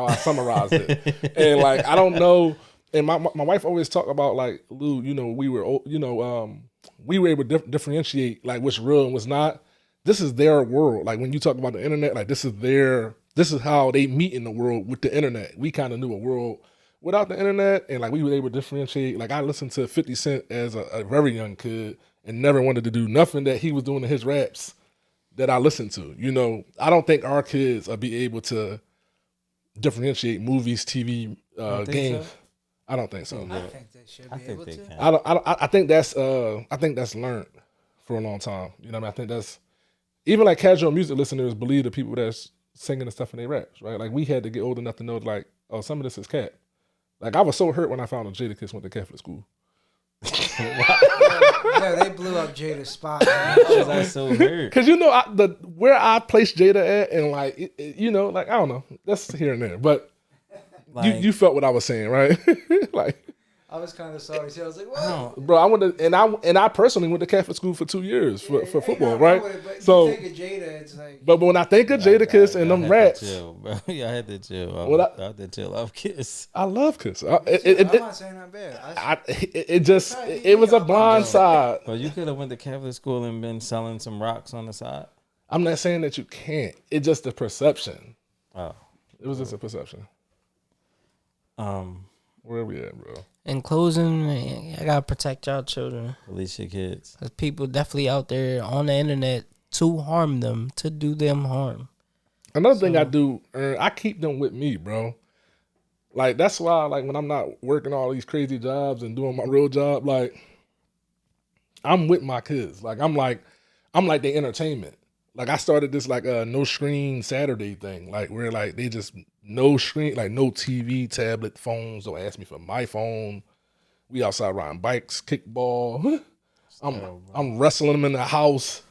I summarized it. And like I don't know. And my wife always talk about like Lou. We were able to differentiate like what's real and what's not. This is their world. Like when you talk about the internet, like this is how they meet in the world with the internet. We kind of knew a world without the internet, and like we were able to differentiate. Like I listened to 50 Cent as a very young kid and never wanted to do nothing that he was doing in his raps that I listened to. I don't think our kids will be able to differentiate movies, TV, games. So? I don't think so. I think they should be able to. Can. I think that's learned for a long time. You know what I mean? I think that's even like casual music listeners believe the people that's singing the stuff in their raps, right? Like we had to get old enough to know like, oh, some of this is cat. Like I was so hurt when I found out Jadakiss went to Catholic school. Yeah, they blew up Jada's spot. Was I so hurt? Because where I placed Jada at, and like like I don't know, that's here and there, but like, you felt what I was saying, right? Like I was kind of sorry. So I was like, "Wow, bro, I went to, and I personally went to Catholic school for 2 years for football, right? But so, you think of Jada, it's like, but when I think of Jadakiss and them raps, chill, bro. Yeah, I had to chill. I had to chill off Kiss. I love Kiss. I'm not saying that bad. It was a blind side. Well, you could have went to Catholic school and been selling some rocks on the side. I'm not saying that you can't. It's just a perception. Oh, it was just a perception. Where we at, bro? In closing, man, I gotta protect y'all children. Release your kids. There's people definitely out there on the internet to harm them, to do them harm. Another thing I do, I keep them with me, bro. Like, that's why, like, when I'm not working all these crazy jobs and doing my real job, like, I'm with my kids. Like, I'm like their entertainment. Like, I started this, like, no screen Saturday thing. Like, where, like, they just no screen, like, no TV, tablet, phones. Don't ask me for my phone. We outside riding bikes, kickball. I'm wrestling them in the house.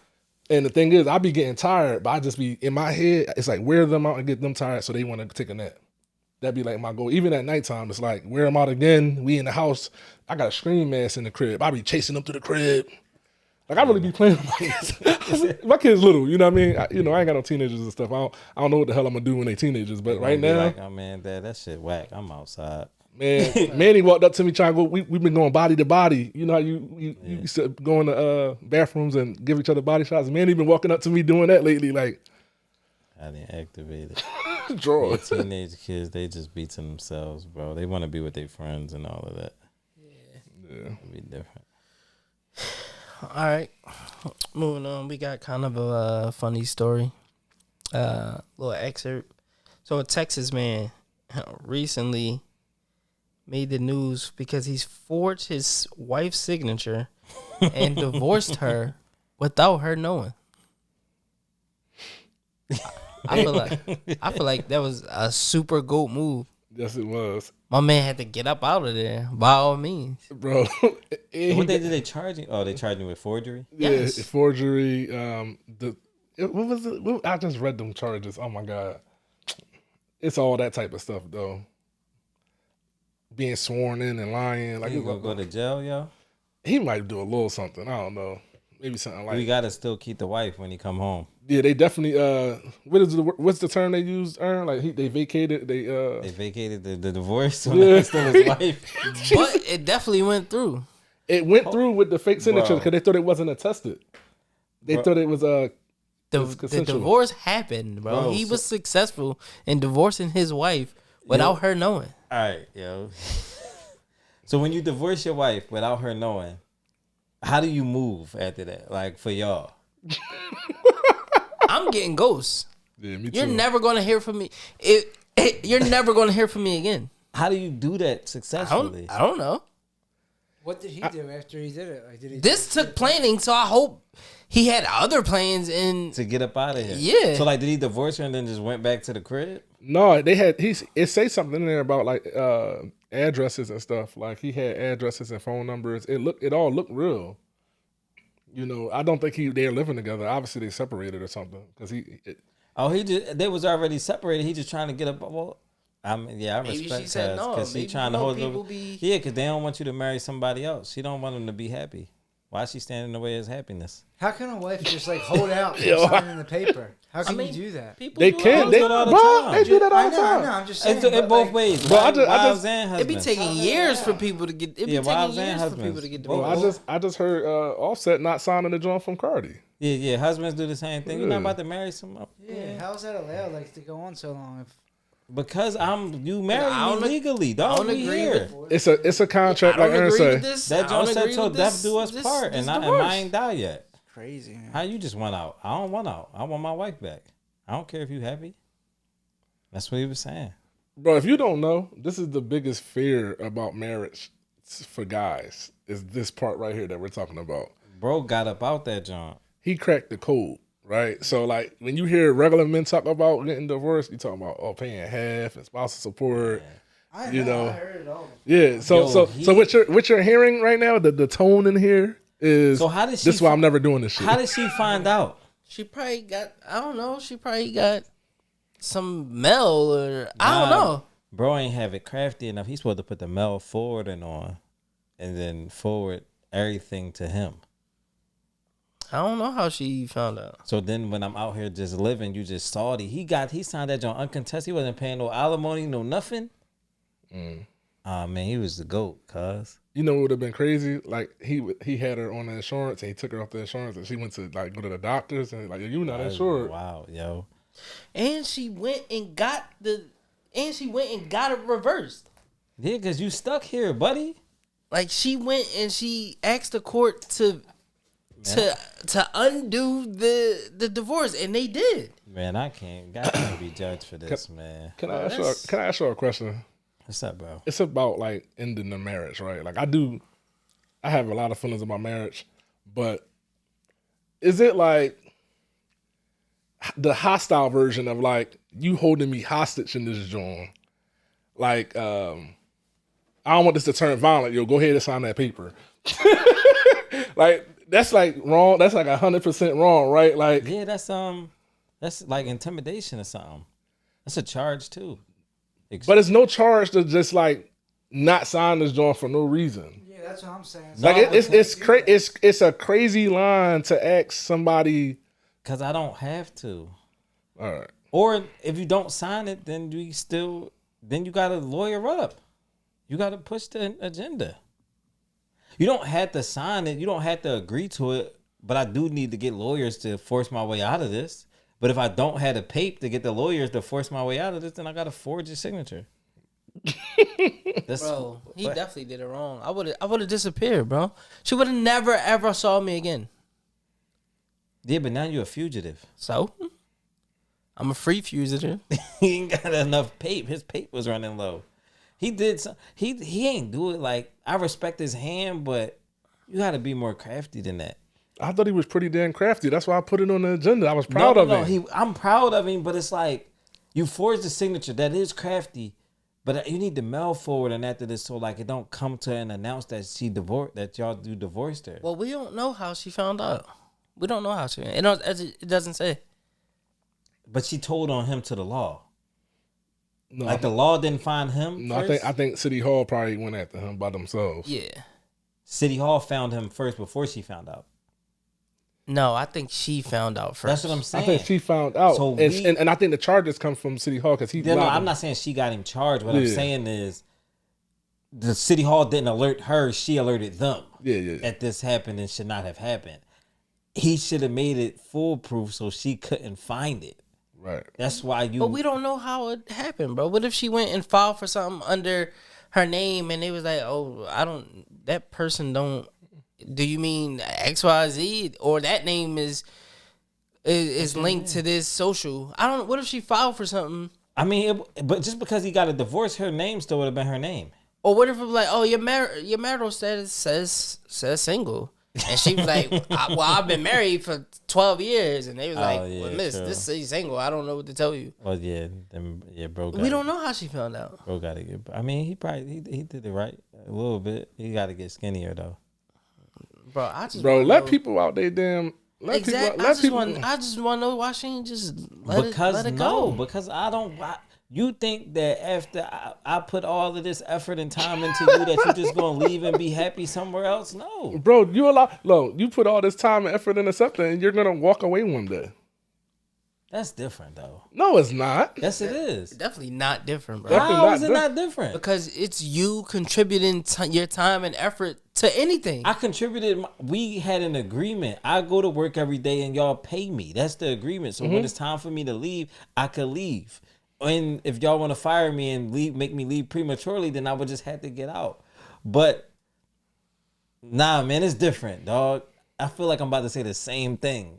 And the thing is, I be getting tired, but I just be, in my head, it's like, wear them out and get them tired so they want to take a nap. That'd be like my goal. Even at nighttime, it's like, wear them out again. We in the house. I got a screen mask in the crib. I be chasing them to the crib. Like, I really be playing with my kids. My kids little, you know what I mean? I ain't got no teenagers and stuff. I don't know what the hell I'm going to do when they teenagers. But right now. Like, oh, man, Dad, that shit whack. I'm outside. Man, Manny walked up to me trying to go. We've been going body to body. You know how you used to go in the bathrooms and give each other body shots? Manny been walking up to me doing that lately. Like, I didn't activate it. Draw. Teenage kids, they just be to themselves, bro. They want to be with their friends and all of that. Yeah. It'd be different. All right, moving on. We got kind of a funny story, little excerpt. So a Texas man recently made the news because he's forged his wife's signature and divorced her without her knowing. I feel like that was a super GOAT move. Yes, it was. My man had to get up out of there by all means, bro. What did they charge you? Oh, they charged you with forgery? Yes. Yeah, forgery. What was it? I just read them charges. Oh my God. It's all that type of stuff though. Being sworn in and lying. Like, You gonna go to jail, yo? He might do a little something. I don't know. Maybe something like. We gotta still keep the wife when he come home. Yeah, they definitely. What's the term they used? Like they vacated. They vacated the divorce. So Yeah. that's still his wife. but it definitely went through. It went through with the fake signature Bro. because they thought it wasn't attested. They thought it was The consensual. divorce happened, bro. Bro, He so- was successful in divorcing his wife without her knowing. All right, yo. So when you divorce your wife without her knowing, how do you move after that? Like, for y'all? I'm getting ghosts. Yeah, me too. You're never gonna hear from me. You're never gonna hear from me again. How do you do that successfully? I don't know. What did he do after he did it? Like, did he? This took planning, so I hope he had other plans. And To get up out of here. Yeah. So, like, did he divorce her and then just went back to the crib? No, they had. It say something in there about like addresses and stuff. Like he had addresses and phone numbers. It all looked real. You know, I don't think they're living together. Obviously, they separated or something because They was already separated. He just trying to get up. Well, I Maybe respect she said no. because Maybe, she trying to hold people the. be. Yeah, because they don't want you to marry somebody else. She don't want him to be happy. Why is she standing in the way of his happiness? How can a wife just like hold out and sign in the paper? How can you do that? People they do can. all They that. do it all the bro, time. they do that all I the know. time. I'm just saying. It's in but, both like, ways. Bro, I wives just- and It be husbands. taking years for people to get. It be Yeah, taking wives and years for husbands. people to get Well, divorced. I just heard Offset not signing the joint from Cardi. Yeah. Husbands do the same thing. You're not Yeah. about to marry someone. Yeah, how is that allowed? Like to go on so long? Because you I married don't me ag- legally. I Don't don't we agree here? with It's a contract, like Aaron said. this. That I John don't said agree till with death this- do us this- part, this and divorce. I ain't die yet. Crazy, man. How you just went out? I don't want out. I want my wife back. I don't care if you happy. That's what he was saying. Bro, if you don't know, this is the biggest fear about marriage for guys. Is this part right here that we're talking about? Bro got up out that John. He cracked the code, right? So like when you hear regular men talk about getting divorced, you talking about paying half and spousal support. I You know. I heard it all. Yeah. So Yo, so what you're hearing right now, the tone in here is. So how did she This is why fi- I'm never doing this shit. How did she find out? She probably got. I don't know. She probably got some mail or I don't Nah, know. Bro ain't have it crafty enough. He's supposed to put the mail forward and on, and then forward everything to him. I don't know how she found out. So then when I'm out here just living, you just salty. He signed that joint uncontested. He wasn't paying no alimony, no nothing. Man, he was the GOAT, cuz. You know what would have been crazy? Like he had her on the insurance and he took her off the insurance and she went to like go to the doctors and like you're not insured. Wow, yo. And she went and got it reversed. Yeah, because you stuck here, buddy. Like she went and she asked the court to undo the divorce, and they did. Man, I can't be judged for this, man. Can I ask you a question? What's up, bro? It's about like ending the marriage, right? Like I have a lot of feelings about marriage, but is it like the hostile version of like you holding me hostage in this joint? Like, I don't want this to turn violent. Yo, go ahead and sign that paper. Like that's like wrong. That's like 100% wrong, right? Like, Yeah, that's like intimidation or something. That's a charge too. but it's no charge to just like not sign this joint for no reason. Yeah, that's what I'm saying. Like it's a crazy line to ask somebody. Cause I don't have to. All right. Or if you don't sign it, then you gotta lawyer up. You gotta push the agenda. You don't have to sign it. You don't have to agree to it. But I do need to get lawyers to force my way out of this. But if I don't have the paper to get the lawyers to force my way out of this, then I gotta forge your signature. Bro, he definitely did it wrong. I would have disappeared, bro. She would have never ever saw me again. Yeah, but now you're a fugitive. So I'm a free fugitive. He ain't got enough paper. His paper was running low. He did some, he ain't do it like I respect his hand, but you got to be more crafty than that. I thought he was pretty damn crafty. That's why I put it on the agenda. I was proud of him. I'm proud of him, but it's like you forged the signature. That is crafty, but you need to mail forward and after this so like it don't come to and announce that y'all divorced her. Well, we don't know how she found out. We don't know how she. It doesn't say. But she told on him to the law. No, like the law didn't find him. No, first? I think City Hall probably went after him by themselves. Yeah. City Hall found him first before she found out. No, I think she found out first. That's what I'm saying. I think she found out, So and I think the charges come from City Hall because he. No, I'm not saying she got him charged. What I'm saying is, the City Hall didn't alert her; she alerted them. Yeah. That this happened and should not have happened. He should have made it foolproof so she couldn't find it. Right. That's why you. But we don't know how it happened, bro. What if she went and filed for something under her name and they was like, "Oh, that person don't." Do you mean XYZ or that name is linked to this social? I don't. What if she filed for something? I mean, but just because he got a divorce, her name still would have been her name. Or what if it was like, "Oh, your marital status says single," and she was like, I've been married for 12 years," and they was like, "Well, miss, this is single. I don't know what to tell you." Oh yeah, bro. We don't know how she found out. Bro, gotta get. I mean, he probably he did it right a little bit. He got to get skinnier though. Bro, let people out there damn. I just want to know why she ain't just let it go. Because I don't. You think that after I put all of this effort and time into you that you just gonna leave and be happy somewhere else? No, bro. You put all this time and effort into something, and you're gonna walk away one day. That's different though. No, it's not. Yes, it is. Definitely not different, bro. How is it not different? Because it's you contributing your time and effort to anything. I contributed. We had an agreement. I go to work every day and y'all pay me. That's the agreement. So when it's time for me to leave, I could leave. And if y'all want to fire me and make me leave prematurely, then I would just have to get out. But nah, man, it's different, dog. I feel like I'm about to say the same thing.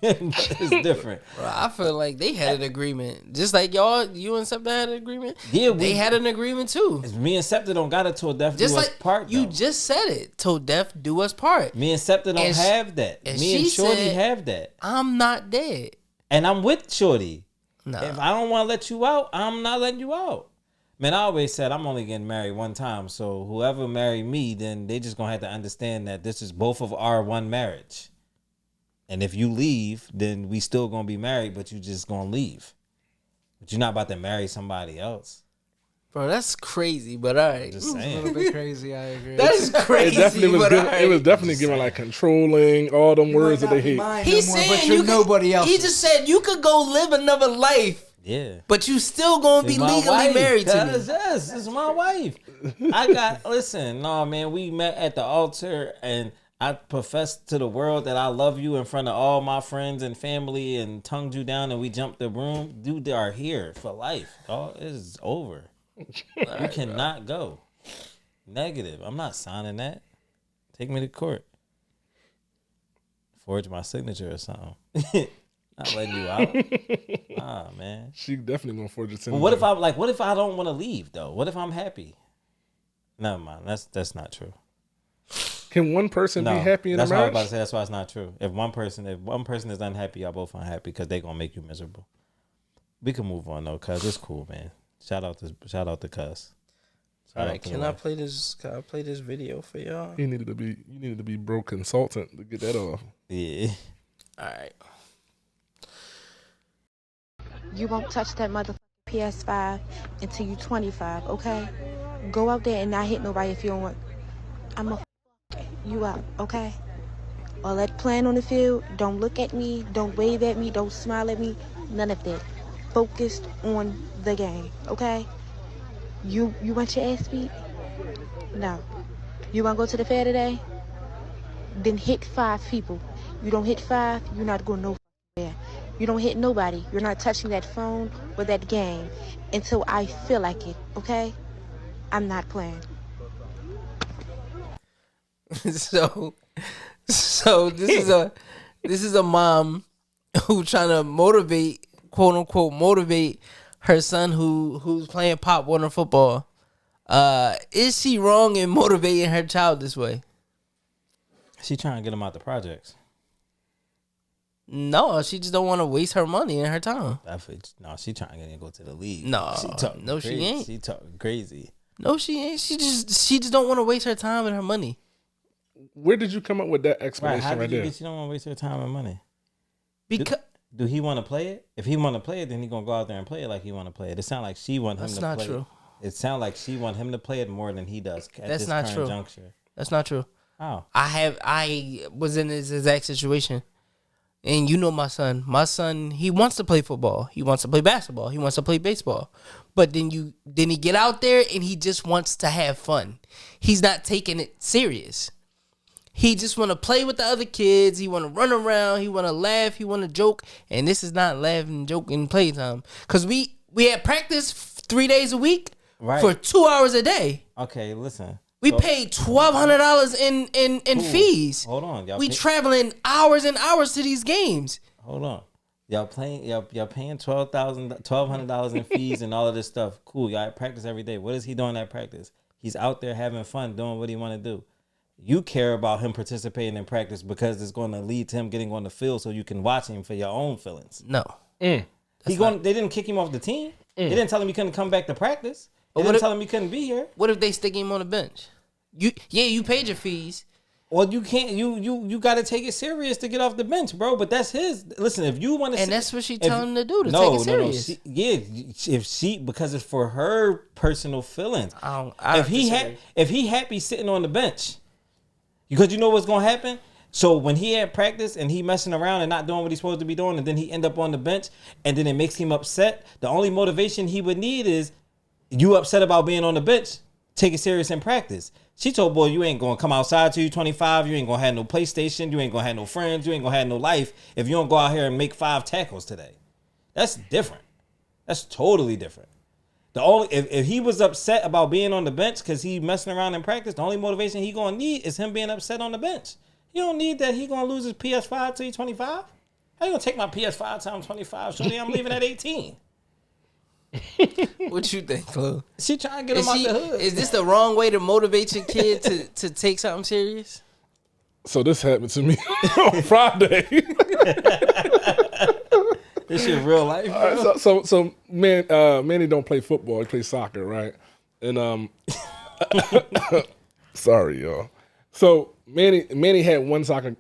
It's different. Bro, I feel like they had an agreement. Just like you and Septa had an agreement. Yeah, they had an agreement too. Me and Septa don't got it till death just do like us part. You just said it. Till death do us part. Me and Septa don't have that. Me and Shorty have that. I'm not dead. And I'm with Shorty. No. If I don't want to let you out, I'm not letting you out. Man, I always said I'm only getting married one time. So whoever marry me, then they just going to have to understand that this is both of our one marriage. And if you leave, then we still going to be married, but you just going to leave. But you're not about to marry somebody else. Bro, that's crazy, but all right. Just saying. A little bit crazy, I agree. That's crazy, it was definitely giving like controlling, all them words that they hate. He's saying nobody else. He just said you could go live another life. Yeah. But you still gonna be legally married to me. Yes, it's my wife. Listen, no, man, we met at the altar and I professed to the world that I love you in front of all my friends and family and tongued you down and we jumped the broom. Dude, they are here for life. Oh, it's over. You cannot go. Negative. I'm not signing that. Take me to court. Forge my signature or something. Not letting you out. Ah, man. She definitely gonna forge it. But what if I don't want to leave though? What if I'm happy? Never mind. That's not true. Can one person be happy in a marriage? That's what I was about to say. That's why it's not true. If one person is unhappy, y'all both unhappy because they gonna make you miserable. We can move on though, cuz it's cool, man. Shout out to Cuz. All right, can I play this video for y'all? You needed to be broke consultant to get that off. Yeah. All right. You won't touch that motherfucking PS5 until you 25, okay? Go out there and not hit nobody if you don't want. I'ma you up, okay? All that playing on the field, don't look at me, don't wave at me, don't smile at me, none of that. Focused on the game, okay? You want your ass beat? No. You wanna go to the fair today? Then hit 5 people. You don't hit 5, you're not going nowhere. You don't hit nobody. You're not touching that phone or that game until I feel like it, okay? I'm not playing. So this is a mom who trying to motivate, quote unquote, motivate her son who's playing Pop Warner football. Is she wrong in motivating her child this way? She trying to get him out the projects. No, she just don't want to waste her money and her time. No, she trying to get him to go to the league. No, she ain't. She talking crazy. No, she ain't. She just don't want to waste her time and her money. Where did you come up with that explanation How right did you there? get you don't want to waste your time and money? Because do he want to play it? If he want to play it, then he gonna go out there and play it like he want to play it. It sounds like she want him to play it. That's not true. It sounds like she want him to play it more than he does at That's this not current true. juncture. That's not true. How? I was in this exact situation. And you know my son. My son, he wants to play football. He wants to play basketball. He wants to play baseball. But then he get out there and he just wants to have fun. He's not taking it serious. He just want to play with the other kids. He want to run around. He want to laugh. He want to joke. And this is not laughing, joking, playtime. Because we had practice 3 days a week for 2 hours a day. Okay, listen. We paid $1,200 in fees. Hold on, we traveling hours and hours to these games. Hold on, y'all paying $1,200 in fees and all of this stuff. Cool, y'all at practice every day. What is he doing at practice? He's out there having fun, doing what he want to do. You care about him participating in practice because it's going to lead to him getting on the field, so you can watch him for your own feelings. No, They didn't kick him off the team. They didn't tell him he couldn't come back to practice. They didn't tell him he couldn't be here. What if they stick him on the bench? You paid your fees. Well, you can't. You got to take it serious to get off the bench, bro. But that's his. Listen, if you want to, and that's what she telling him to do, take it serious. Because it's for her personal feelings. If he happy sitting on the bench, because you know what's gonna happen. So when he had practice and he messing around and not doing what he's supposed to be doing, and then he end up on the bench, and then it makes him upset. The only motivation he would need is you upset about being on the bench. Take it serious in practice. She told boy, you ain't gonna come outside till you 25. You ain't gonna have no PlayStation. You ain't gonna have no friends. You ain't gonna have no life if you don't go out here and make 5 tackles today. That's different. That's totally different. If he was upset about being on the bench because he messing around in practice, the only motivation he gonna need is him being upset on the bench. You don't need that he gonna lose his PS5 till he's 25. How you gonna take my PS5 till I'm 25? Shorty, I'm leaving at 18. What you think, Chloe? She trying to get him out the hood. Is this the wrong way to motivate your kid to take something serious? So this happened to me on Friday. This shit real life. So Manny don't play football. He plays soccer, right? And sorry, y'all. So Manny had 2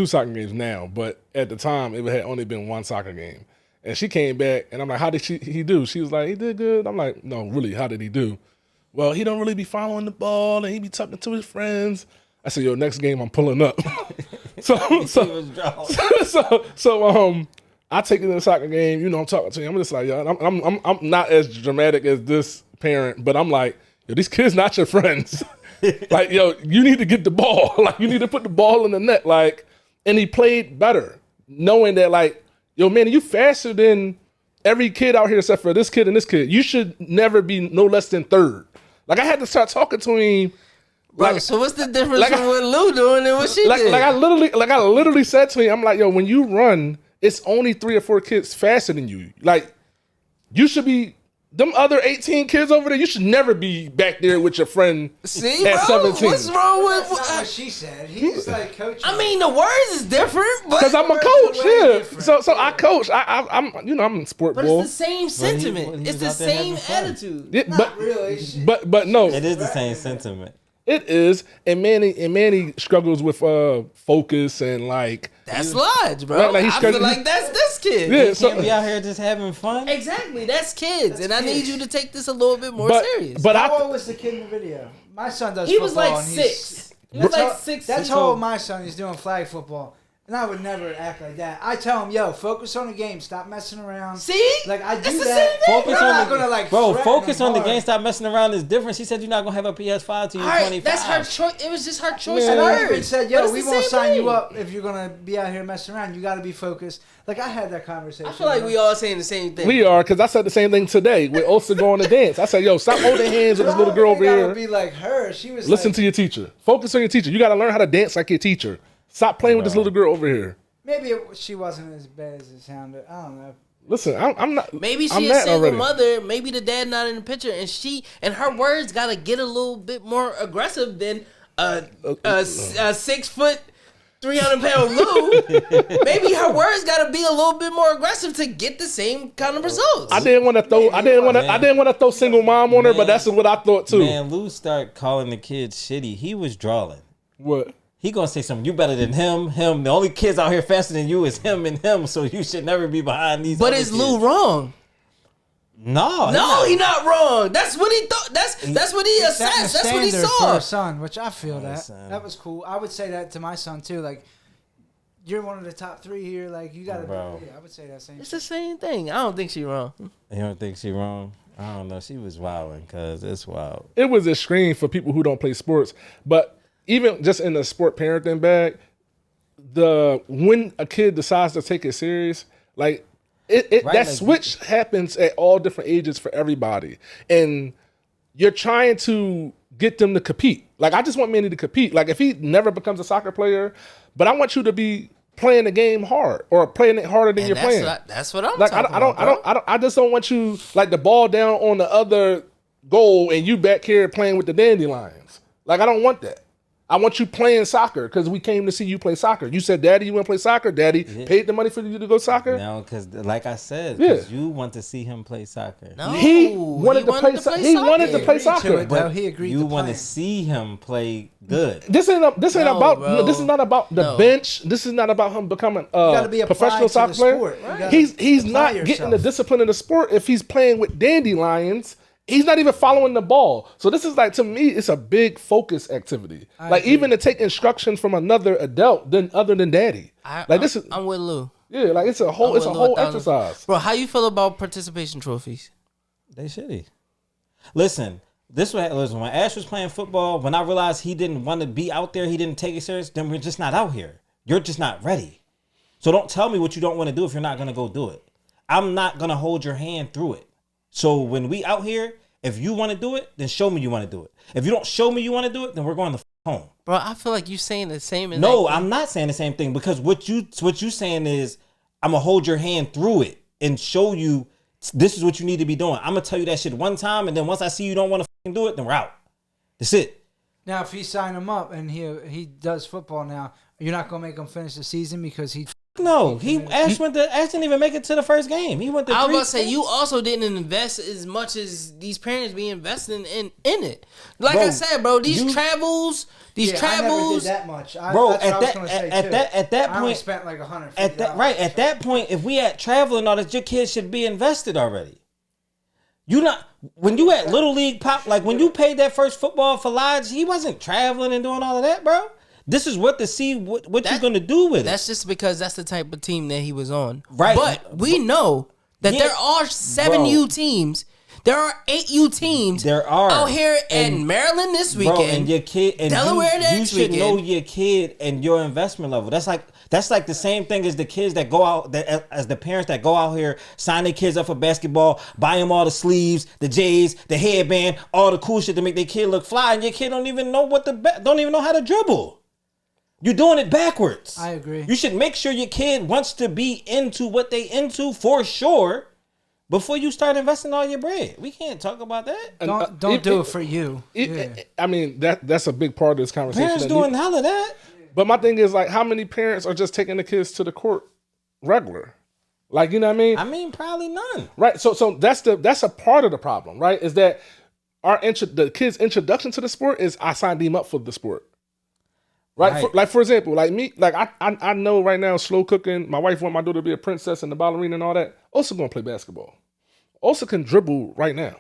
soccer games now, but at the time it had only been 1 soccer game. And she came back, and I'm like, how did he do? She was like, he did good. I'm like, no, really, how did he do? Well, he don't really be following the ball, and he be talking to his friends. I said, yo, next game I'm pulling up. so I take it to the soccer game. I'm talking to him. I'm just like, yo, I'm not as dramatic as this parent, but I'm like, yo, these kids not your friends. Like, yo, you need to get the ball. Like, you need to put the ball in the net. Like, and he played better, knowing that, like, yo, man, you faster than every kid out here except for this kid and this kid. You should never be no less than 3rd. Like I had to start talking to him. Bro, Like, so what's the difference from what Lou doing and what she did? like I literally said to him, I'm like, yo, when you run, it's only 3 or 4 kids faster than you. Like, you should be them other 18 kids over there. You should never be back there with your friend See, at bro, 17. what's wrong with? That's not what she said. He's like coaching. I mean, the words is different, but Because I'm a Words coach, are way yeah. different. So I coach. I'm I'm a sport but bull. it's the same sentiment. he It's was the out there same having fun. attitude. Yeah, Not really. but no, It is the same sentiment. it is. And Manny struggles with focus and like That's Lodge, bro. Like, he I feel struggling- like that's this kid. yeah. Can't So be out here just having fun. Exactly, that's kids, and I need kids. you to take this a little bit more but serious. but How I old was the kid in the video? My son does he was football. like and he's- 6. He was like 6. That's years how old old. my son is doing flag football. And I would never act like that. I tell him, yo, focus on the game. Stop messing around. See, Like, I do It's the that. same thing. Focus But I'm on not the gonna, like, bro. threaten Focus him on the hard. game. Stop messing around is different. She said you're not gonna have a PS5 till All you're right, 25. that's her choice. It was just her choice. Yeah. of And I words. even said, But yo, it's we the won't same sign you thing. up if you're going to be out here messing around. You got to be focused. Like, I had that conversation. I feel like we all saying the same thing. we are because I said the same thing today with Osa going to dance. I said, yo, stop holding hands with this little girl over gotta here. be like her. She was Listen like, to your teacher. Focus on your teacher. You got to learn how to dance like your teacher. Stop playing with this little girl over here. maybe she wasn't as bad as it sounded. I don't know. Listen, I'm not. Maybe I'm she a mad single already. mother. Maybe the dad not in the picture, and she and her words gotta get a little bit more aggressive than a 6 foot, 300-pound Lou. Maybe her words gotta be a little bit more aggressive to get the same kind of results. I didn't want to throw. I didn't want to throw single mom on her, but Man. that's what I thought too. Man, Lou start calling the kids shitty. He was drawing. What? He gonna say something. You better than him. The only kids out here faster than you is him and him. So you should never be behind these. But other is Lou kids. wrong? No, He not wrong. That's what he thought. That's what he Setting assessed. the That's what he standard for saw. her son, which I feel Listen. that was cool. I would say that to my son too. Like, you're one of the top 3 here. Like, you gotta. Bro. Yeah, I would say that same. It's the same thing. I don't think she wrong. You don't think she wrong? I don't know. She was wilding because it's wild. It was extreme for people who don't play sports, but even just in the sport parenting bag, when a kid decides to take it serious, like it Right, that like- switch happens at all different ages for everybody, and you're trying to get them to compete. Like I just want Manny to compete. Like if he never becomes a soccer player, but I want you to be playing the game hard or playing it harder than And you're playing. that's what I'm Like talking about. I just don't want you like the ball down on the other goal and you back here playing with the dandelions. Like I don't want that. I want you playing soccer because we came to see you play soccer. You said, "Daddy, you want to play soccer?" Daddy paid the money for you to go soccer. No, because like I said, 'cause you want to see him play soccer. No, He wanted to play. He wanted to play To soccer. it, though. He agreed You to want play. to see him play good. This ain't No, about. bro. This is not about the No. bench. This is not about him becoming gotta be a applied professional to soccer the player. sport. You gotta He's apply not getting yourself. the discipline of the sport if he's playing with dandelions. He's not even following the ball. So this is like, to me, it's a big focus activity. Like even to take instruction from another adult other than daddy. I'm with Lou. Yeah, like it's a whole I'm with Lou 1,000. exercise. Bro, how you feel about participation trophies? They shitty. Listen, when Ash was playing football, when I realized he didn't want to be out there, he didn't take it serious, then we're just not out here. You're just not ready. So don't tell me what you don't want to do if you're not going to go do it. I'm not going to hold your hand through it. So when we out here, if you want to do it, then show me you want to do it. If you don't show me you want to do it, then we're going to home. Bro, I feel like you saying the same. No, I'm not saying the same thing because what you saying is I'm gonna hold your hand through it and show you this is what you need to be doing. I'm gonna tell you that shit one time, and then once I see you don't want to do it, then we're out. That's it. Now, if you sign him up and he does football now, you're not gonna make him finish the season because he. No, Ash didn't even make it to the first game. He went to. I was about to say you also didn't invest as much as these parents be investing in it. Like I said, bro, these travels. I never did that much. Bro, that's what I was gonna say, too. at that I only point, spent like $150. at that point, if we at travel and all that, your kids should be invested already. You not when you at Little League Pop, like when you paid that first football for Lodge, he wasn't traveling and doing all of that, bro. This is what to see what you're gonna do with it. That's just because that's the type of team that he was on. Right. But we know that Yeah. there are 7 Bro. U teams There are 8U teams. There are out here in Maryland this weekend. Bro, and your kid, and Delaware you next should weekend. know your kid and your investment level. That's like the same thing as the kids that go out, as the parents that go out here, sign their kids up for basketball, buy them all the sleeves, the J's, the headband, all the cool shit to make their kid look fly, and your kid don't even know don't even know how to dribble. You're doing it backwards. I agree. You should make sure your kid wants to be into what they into for sure before you start investing all your bread. We can't talk about that. Don't do it for you. I mean, that's a big part of this conversation. Parents doing hell of that. But my thing is, like, how many parents are just taking the kids to the court regular? Like, you know what I mean? I mean, probably none. Right. So that's a part of the problem, right? Is that the kids' introduction to the sport is I signed them up for the sport. Right. For example, like me, like I know right now, slow cooking. My wife want my daughter to be a princess and the ballerina and all that. Also gonna play basketball. Also can dribble right now.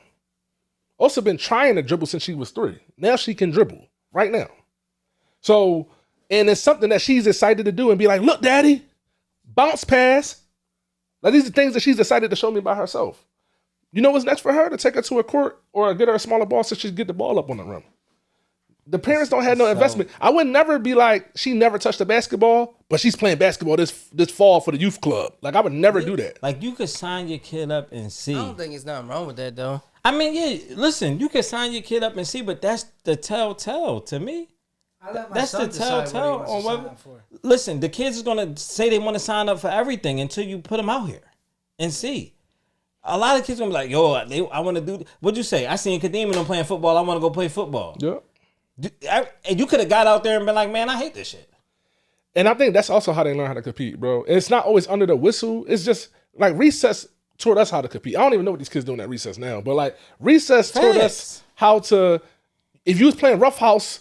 Also been trying to dribble since she was 3. Now she can dribble right now. So, and it's something that she's excited to do and be like, look, daddy, bounce pass. Like, these are things that she's excited to show me by herself. You know what's next for her? To take her to a court or get her a smaller ball so she can get the ball up on the rim. The parents don't have no investment. I would never be like, she never touched a basketball, but she's playing basketball this fall for the youth club. Like, I would never do that. Like, you could sign your kid up and see. I don't think there's nothing wrong with that, though. I mean, yeah, listen, you could sign your kid up and see, but that's the telltale to me. That's the telltale on what. Listen, the kids is gonna say they want to sign up for everything until you put them out here and see. A lot of kids gonna be like, "Yo, I want to do." What'd you say? I seen Kadeem and them playing football. I want to go play football. Yeah. And you could have got out there and been like, "Man, I hate this shit." And I think that's also how they learn how to compete, bro. And it's not always under the whistle. It's just like recess taught us how to compete. I don't even know what these kids doing at recess now, but like recess taught us how to. If you was playing roughhouse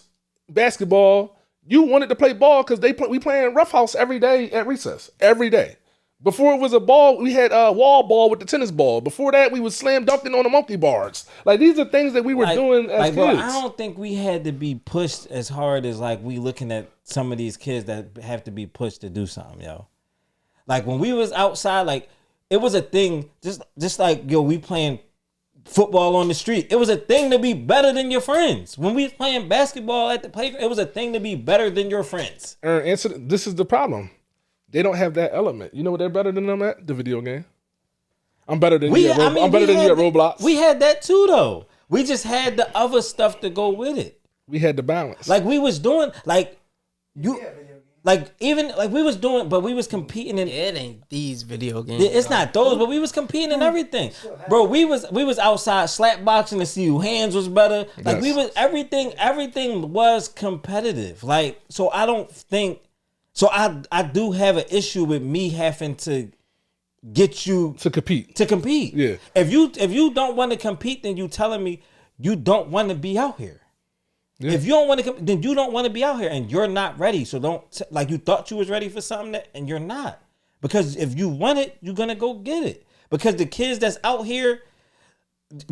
basketball, you wanted to play ball because we playing roughhouse every day at recess. Every day. Before it was a ball, we had a wall ball with the tennis ball. Before that, we was slam dunking on the monkey bars. Like, these are things that we were doing as kids. Bro, I don't think we had to be pushed as hard as like we looking at some of these kids that have to be pushed to do something, yo. Like when we was outside, like it was a thing, just like, yo, we playing football on the street. It was a thing to be better than your friends. When we was playing basketball at the playground, it was a thing to be better than your friends. This is the problem. They don't have that element. You know what they're better than them at? The video game. I'm better than you at Roblox. We had that too, though. We just had the other stuff to go with it. We had the balance. Like we was doing, like you, like even like we was doing, but we was competing in. It ain't these video games. It's not those, but we was competing in everything, bro. We was outside slap boxing to see who hands was better. Like we was everything was competitive. Like so, I don't think. So I do have an issue with me having to get you to compete. Yeah. If you don't want to compete, then you telling me you don't want to be out here. Yeah. If you don't want to, then you don't want to be out here, and you're not ready. So don't like you thought you was ready for something, and you're not. Because if you want it, you're gonna go get it. Because the kids that's out here,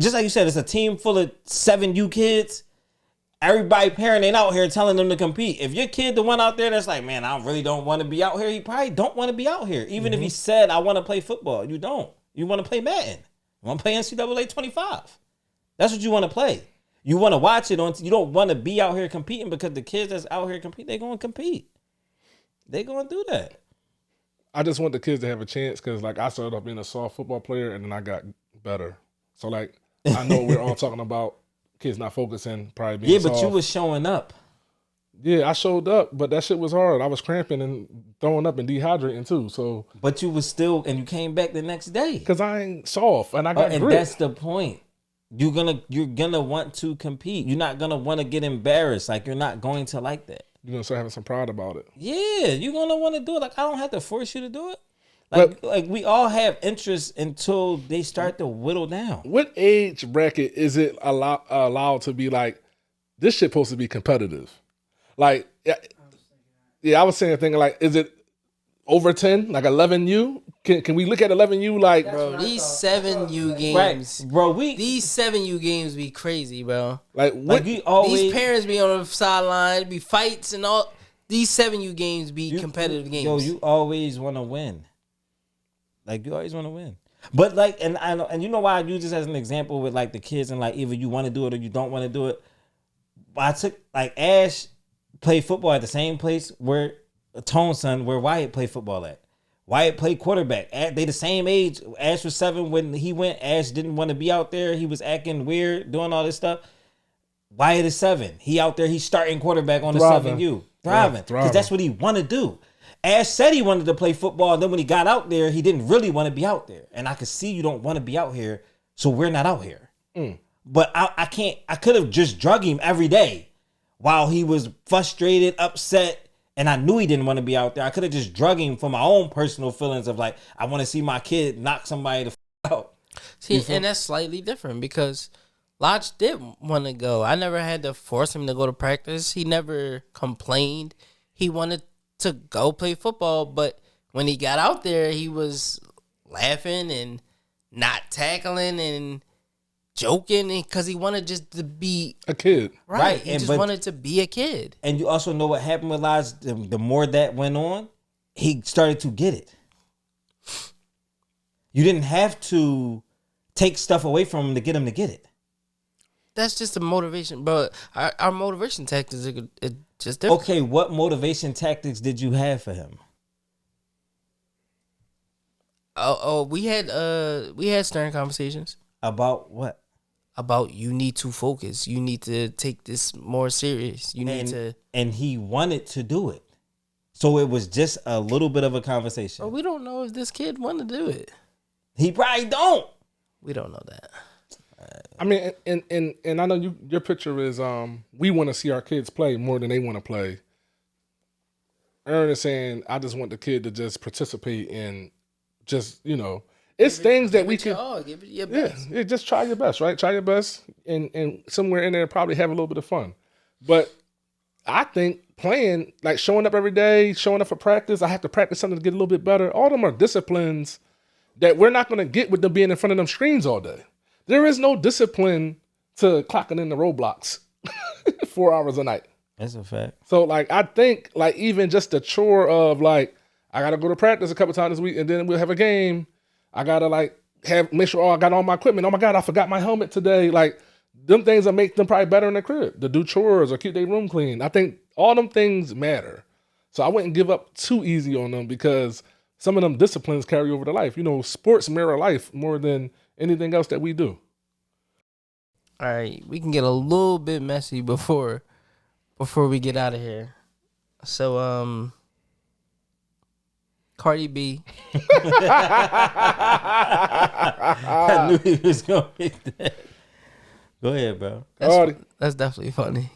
just like you said, it's a team full of 7U kids. Everybody parent ain't out here telling them to compete. If your kid the one out there that's like, man, I really don't want to be out here, he probably don't want to be out here. Even if he said, I want to play football, you don't. You want to play Madden. You want to play NCAA 25. That's what you want to play. You want to watch it on. You don't want to be out here competing because the kids that's out here compete, they going to compete. They going to do that. I just want the kids to have a chance because, like, I started off being a soft football player and then I got better. So, like, I know we're all talking about kids not focusing, probably being soft. But you was showing up. Yeah, I showed up, but that shit was hard. I was cramping and throwing up and dehydrating too. So, but you was still, and you came back the next day because I ain't soft and I got and grit. That's the point. You're gonna want to compete. You're not gonna want to get embarrassed. Like you're not going to like that. You're gonna start having some pride about it. Yeah, you're gonna want to do it. Like I don't have to force you to do it. Like we all have interests until they start to whittle down. What age bracket is it allowed to be like, this shit supposed to be competitive? Like, yeah, I was saying a thing like, is it over 10, like 11U? Can we look at 11U like, bro? These 7U games, right, bro. These 7U games be crazy, bro. Like what? These parents be on the sideline, be fights and all. These 7U games be competitive games. Yo, you always want to win. Like, you always want to win. But like, and I know, and you know why I use this as an example with like the kids and like either you want to do it or you don't want to do it. I took like Ash played football at the same place where Tone's son, where Wyatt played football at. Wyatt played quarterback. They the same age. Ash was 7 when he went. Ash didn't want to be out there. He was acting weird, doing all this stuff. Wyatt is 7. He out there. He's starting quarterback on the 7U. Thriving. Because that's what he want to do. Ash said he wanted to play football. And then when he got out there, he didn't really want to be out there. And I could see you don't want to be out here. So we're not out here. But I can't. I could have just drug him every day while he was frustrated, upset. And I knew he didn't want to be out there. I could have just drug him for my own personal feelings of like, I want to see my kid knock somebody the out. See, and that's slightly different because Lodge did want to go. I never had to force him to go to practice. He never complained. He wanted to go play football, but when he got out there, he was laughing and not tackling and joking because he wanted just to be A kid. right. He just wanted to be a kid. And you also know what happened with Lodge. The more that went on, he started to get it. You didn't have to take stuff away from him to get it. That's just a motivation, but our motivation tactics are just different. Okay, what motivation tactics did you have for him? We had stern conversations About what? about you need to focus. You need to take this more serious. You need to. And he wanted to do it. So it was just a little bit of a conversation. But we don't know if this kid want to do it. He probably don't. We don't know that. I mean, and I know your picture is we want to see our kids play more than they want to play. Aaron is saying, I just want the kid to just participate in just, it's things that we can. Give it your best. Yeah, just try your best, right? Try your best, and somewhere in there probably have a little bit of fun. But I think playing, like showing up every day, showing up for practice, I have to practice something to get a little bit better. All of them are disciplines that we're not going to get with them being in front of them screens all day. There is no discipline to clocking in the roadblocks 4 hours a night. That's a fact. So, like, I think, like, even just the chore of, like, I got to go to practice a couple times this week, and then we'll have a game. I got to, like, make sure I got all my equipment. Oh, my God, I forgot my helmet today. Like, them things that make them probably better in the crib. To do chores or keep their room clean. I think all them things matter. So I wouldn't give up too easy on them because some of them disciplines carry over to life. Sports mirror life more than anything else that we do. All right, we can get a little bit messy before we get out of here. So, Cardi B. I knew he was going to pick that. Go ahead, bro. That's definitely funny.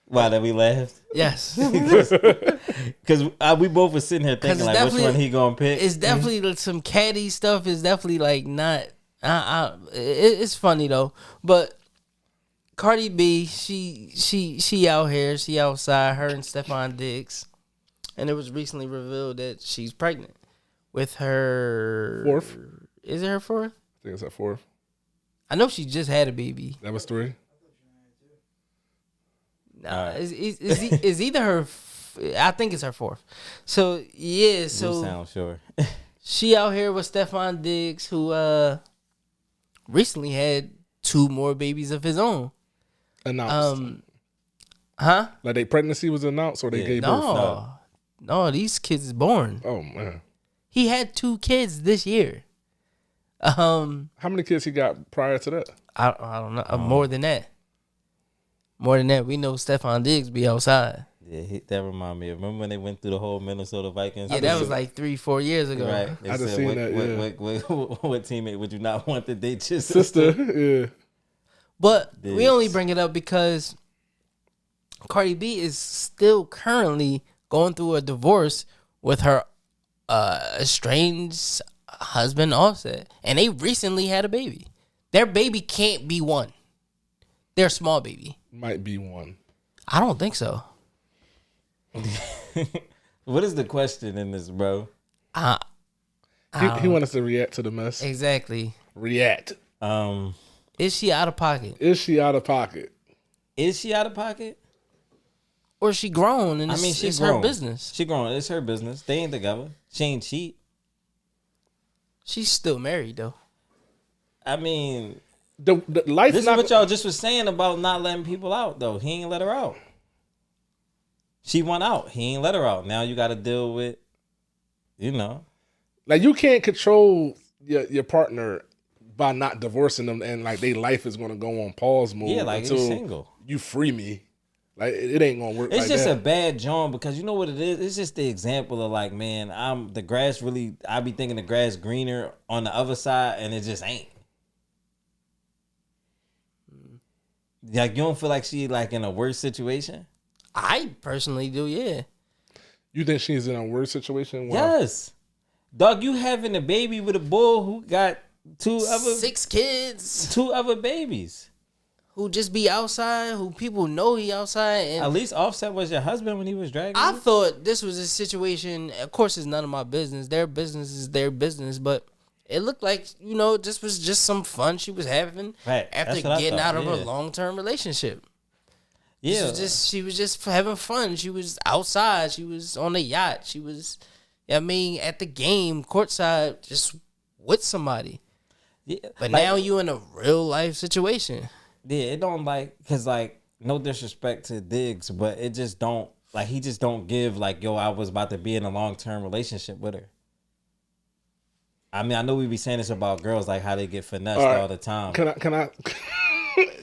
Why, that we laughed? Yes. Because we both were sitting here thinking, like, which one he going to pick? It's definitely some catty stuff. It's definitely, like, not... it's funny, though. But Cardi B, she out here. She outside. Her and Stefon Diggs. And it was recently revealed that she's pregnant with her... Fourth. Is it her fourth? I think it's her fourth. I know she just had a baby. That was 3. Nah, it's either her... I think it's her fourth. So, yeah. So You sound sure. she out here with Stefon Diggs, who recently had 2 more babies of his own. Announced. Huh? Like, their pregnancy was announced or they gave birth? No, these kids is born. Oh, man. He had 2 kids this year. How many kids he got prior to that? I don't know. More than that. More than that. We know Stefon Diggs be outside. Yeah, that reminded me. Remember when they went through the whole Minnesota Vikings? Yeah, that was like 3-4 years ago. Right. They I just said, seen that, yeah. what teammate would you not want to date your Sister, yeah. But Diggs. we only bring it up because Cardi B is still currently going through a divorce with her estranged husband Offset. And they recently had a baby. Their baby can't be 1. Their small baby. Might be 1. I don't think so. What is the question in this, bro? He wants us to react to the mess. Exactly. React. Is she out of pocket? Is she out of pocket? Is she out of pocket? Or is she grown and she's it's grown. her business? She grown. It's her business. They ain't together. She ain't cheat. She's still married, though. I mean, The life. this is what y'all just was saying about not letting people out, though. He ain't let her out. She went out. He ain't let her out. Now you got to deal with, Like, you can't control your partner by not divorcing them, and like their life is gonna go on pause mode. Yeah, like until he's single. You free me. Like, it ain't gonna work. It's like just that. a bad joint because you know what it is? It's just the example of like, man, I be thinking the grass greener on the other side, and it just ain't. Like, you don't feel like she like in a worse situation? I personally do, yeah. You think she's in a worse situation? Wow. Yes. Dog, you having a baby with a bull who got 6 kids. 2 other babies. Who just be outside, who people know he outside. And At least Offset was your husband when he was dragging I you? thought this was a situation, of course it's none of my business. Their business is their business, but it looked like, this was just some fun she was having Right. after That's what I getting thought, out of yeah. a long-term relationship. Yeah. She was just having fun. She was outside. She was on the yacht. She was, at the game, courtside, just with somebody. Yeah. But Like, now you in a real life situation. yeah, it don't because no disrespect to Diggs, but it just don't, he just don't give I was about to be in a long-term relationship with her. I mean, I know we be saying this about girls, like how they get finessed all the time. Can I?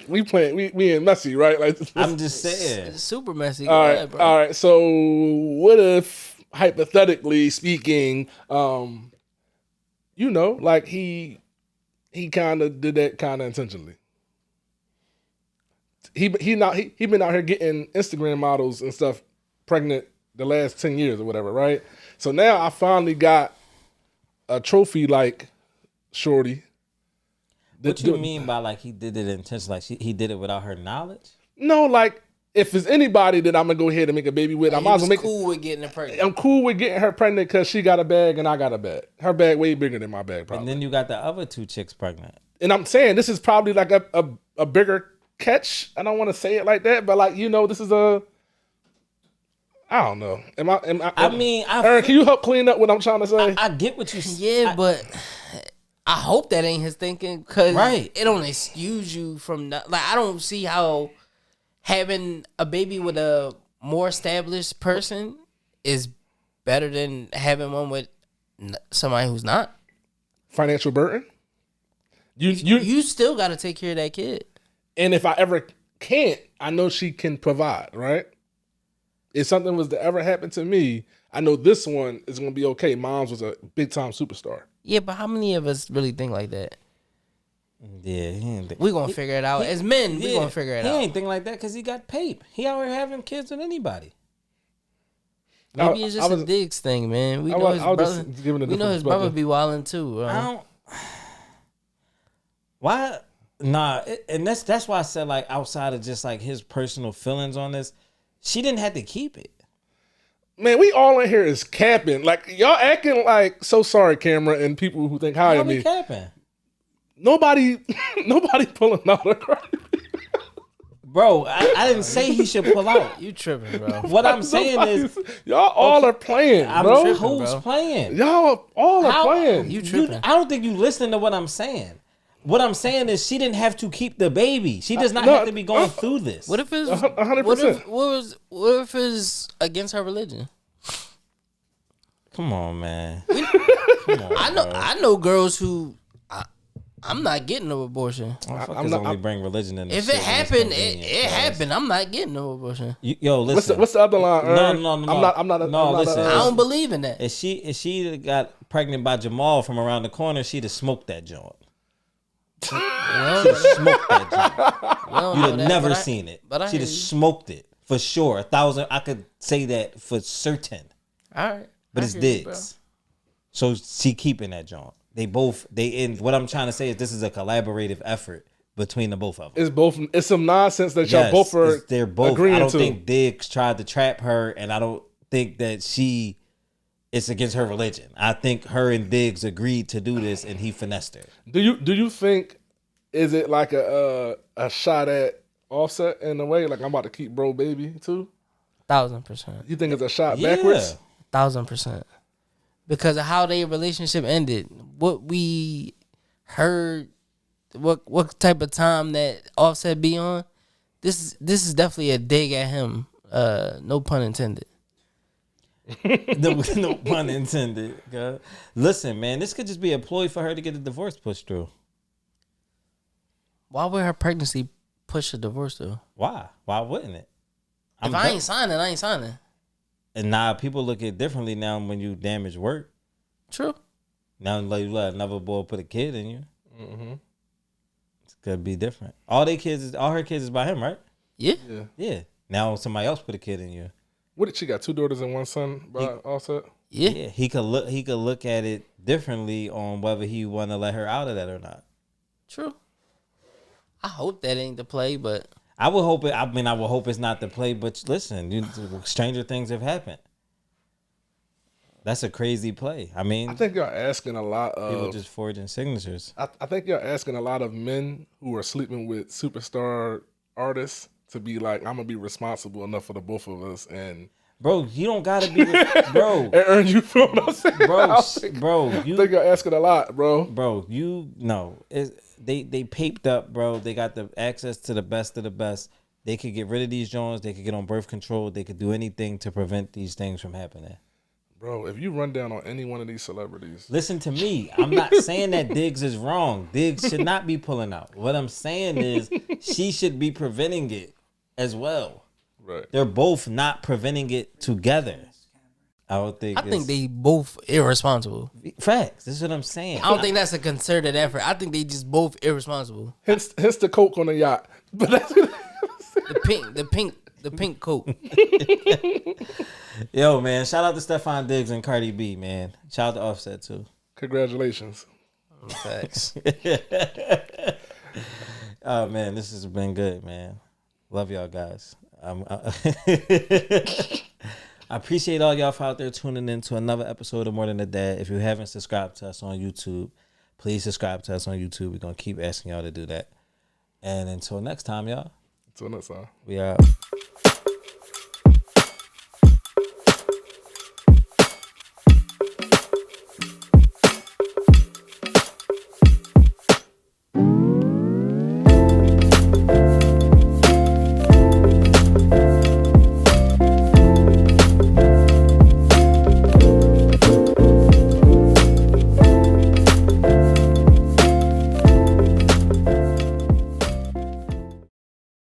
we in messy, right? Like, I'm just saying. It's super messy. all Go right, ahead, bro. all right. So, what if, hypothetically speaking, like he kind of did that kind of intentionally. He been out here getting Instagram models and stuff pregnant the last 10 years or whatever, right? So now I finally got a trophy like shorty. What you mean by he did it intentionally? He did it without her knowledge? No, like, if it's anybody that I'm gonna go ahead and make a baby with, I might as well make. Cool with getting her pregnant. I'm cool with getting her pregnant because she got a bag and I got a bag. Her bag way bigger than my bag, probably. And then you got the other 2 chicks pregnant. And I'm saying this is probably like a bigger catch. I don't want to say it like that, but this is a. I don't know. Aaron, can you help clean up what I'm trying to say? I get what you saying. Yeah, but I hope that ain't his thinking, because Right. it don't excuse you from I don't see how having a baby with a more established person is better than having one with somebody who's not. Financial burden. You still got to take care of that kid. And if I ever can't, I know she can provide, right? If something was to ever happen to me, I know this one is going to be okay. Mom's was a big time superstar. Yeah, but how many of us really think like that? Yeah, We're going to figure it out. As men, we're going to figure it He out. ain't think like that because he got paid. He out here having kids with anybody. Maybe it's just a Diggs thing, man. We know his brother. We know his brother be wilding too. Bro. I don't. Why? Nah, and that's why I said outside of just his personal feelings on this, she didn't have to keep it. Man, we all in here is capping. Like, y'all acting like, so sorry, camera, and people who think higher How of we me. capping? Nobody pulling out a Cardi B. Bro, I didn't say he should pull out. You tripping, bro. What I'm saying is, y'all all are playing, bro. Who's bro. playing? Y'all all are playing. You tripping. I don't think you listening to what I'm saying. What I'm saying is she didn't have to keep the baby. She does not have to be going through this. What if it's 100%? What if it's against her religion? Come on, man. I know girls who I'm not getting no abortion. Motherfuckers only bring religion in. If it happened, it happened. I'm not getting no abortion. Yo, listen. What's the other line? No. I'm not. Listen. I don't believe in that. If she got pregnant by Jamal from around the corner, she'd have smoked that joint. She'd have smoked that joint. You'd have never seen it. But she'd have smoked it for sure. 1,000. I could say that for certain. All right, but it's Diggs. So she keeping that joint. What I'm trying to say is this is a collaborative effort between the both of them. It's some nonsense that y'all both are. They're both. Agreeing I don't to. think Diggs tried to trap her, and I don't think that it's against her religion. I think her and Diggs agreed to do this, and he finessed her. Do you think, is it like a shot at Offset in a way? Like, I'm about to keep bro baby too? 1,000%. You think it's a shot backwards? 1,000%. Because of how their relationship ended, what we heard what type of time that Offset be on. This is definitely a dig at him. No pun intended. No pun intended. God. Listen, man, this could just be a ploy for her to get the divorce pushed through. Why would her pregnancy push a divorce though? Why? Why wouldn't it? If I ain't signing, I ain't signing. And now people look at it differently now when you damage work. True. Now like you let another boy put a kid in you. Mm-hmm. It's gonna be different. All her kids is by him, right? Yeah. Yeah. Now somebody else put a kid in you. What did she got? 2 daughters and 1 son by Offset? Yeah. He could look at it differently on whether he want to let her out of that or not. True. I hope that ain't the play, but I would hope it. I mean, I would hope it's not the play. But listen, stranger things have happened. That's a crazy play. I mean, I think y'all asking a lot of people just forging signatures. I think y'all asking a lot of men who are sleeping with superstar artists to be like, I'm gonna be responsible enough for the both of us, and bro, you don't gotta be, bro. And earn you feel what I'm saying, bro. I think y'all asking a lot, bro. Bro, you know, they paped up, bro. They got the access to the best of the best. They could get rid of these Jones. They could get on birth control. They could do anything to prevent these things from happening. Bro, if you run down on any one of these celebrities, listen to me. I'm not saying that Diggs is wrong. Diggs should not be pulling out. What I'm saying is she should be preventing it as well. Right. They're both not preventing it together. I think they both irresponsible. Facts. This is what I'm saying. I don't think that's a concerted effort. I think they just both irresponsible. Hence the coke on the yacht. But that's the pink coat. Yo, man, shout out to Stefon Diggs and Cardi B, man. Shout out to Offset too. Congratulations. Facts. Oh man, this has been good, man. Love y'all guys. I appreciate all y'all for out there tuning in to another episode of More Than a Dad. If you haven't subscribed to us on YouTube, please subscribe to us on YouTube. We're gonna keep asking y'all to do that. And until next time, y'all. Until next time. We out.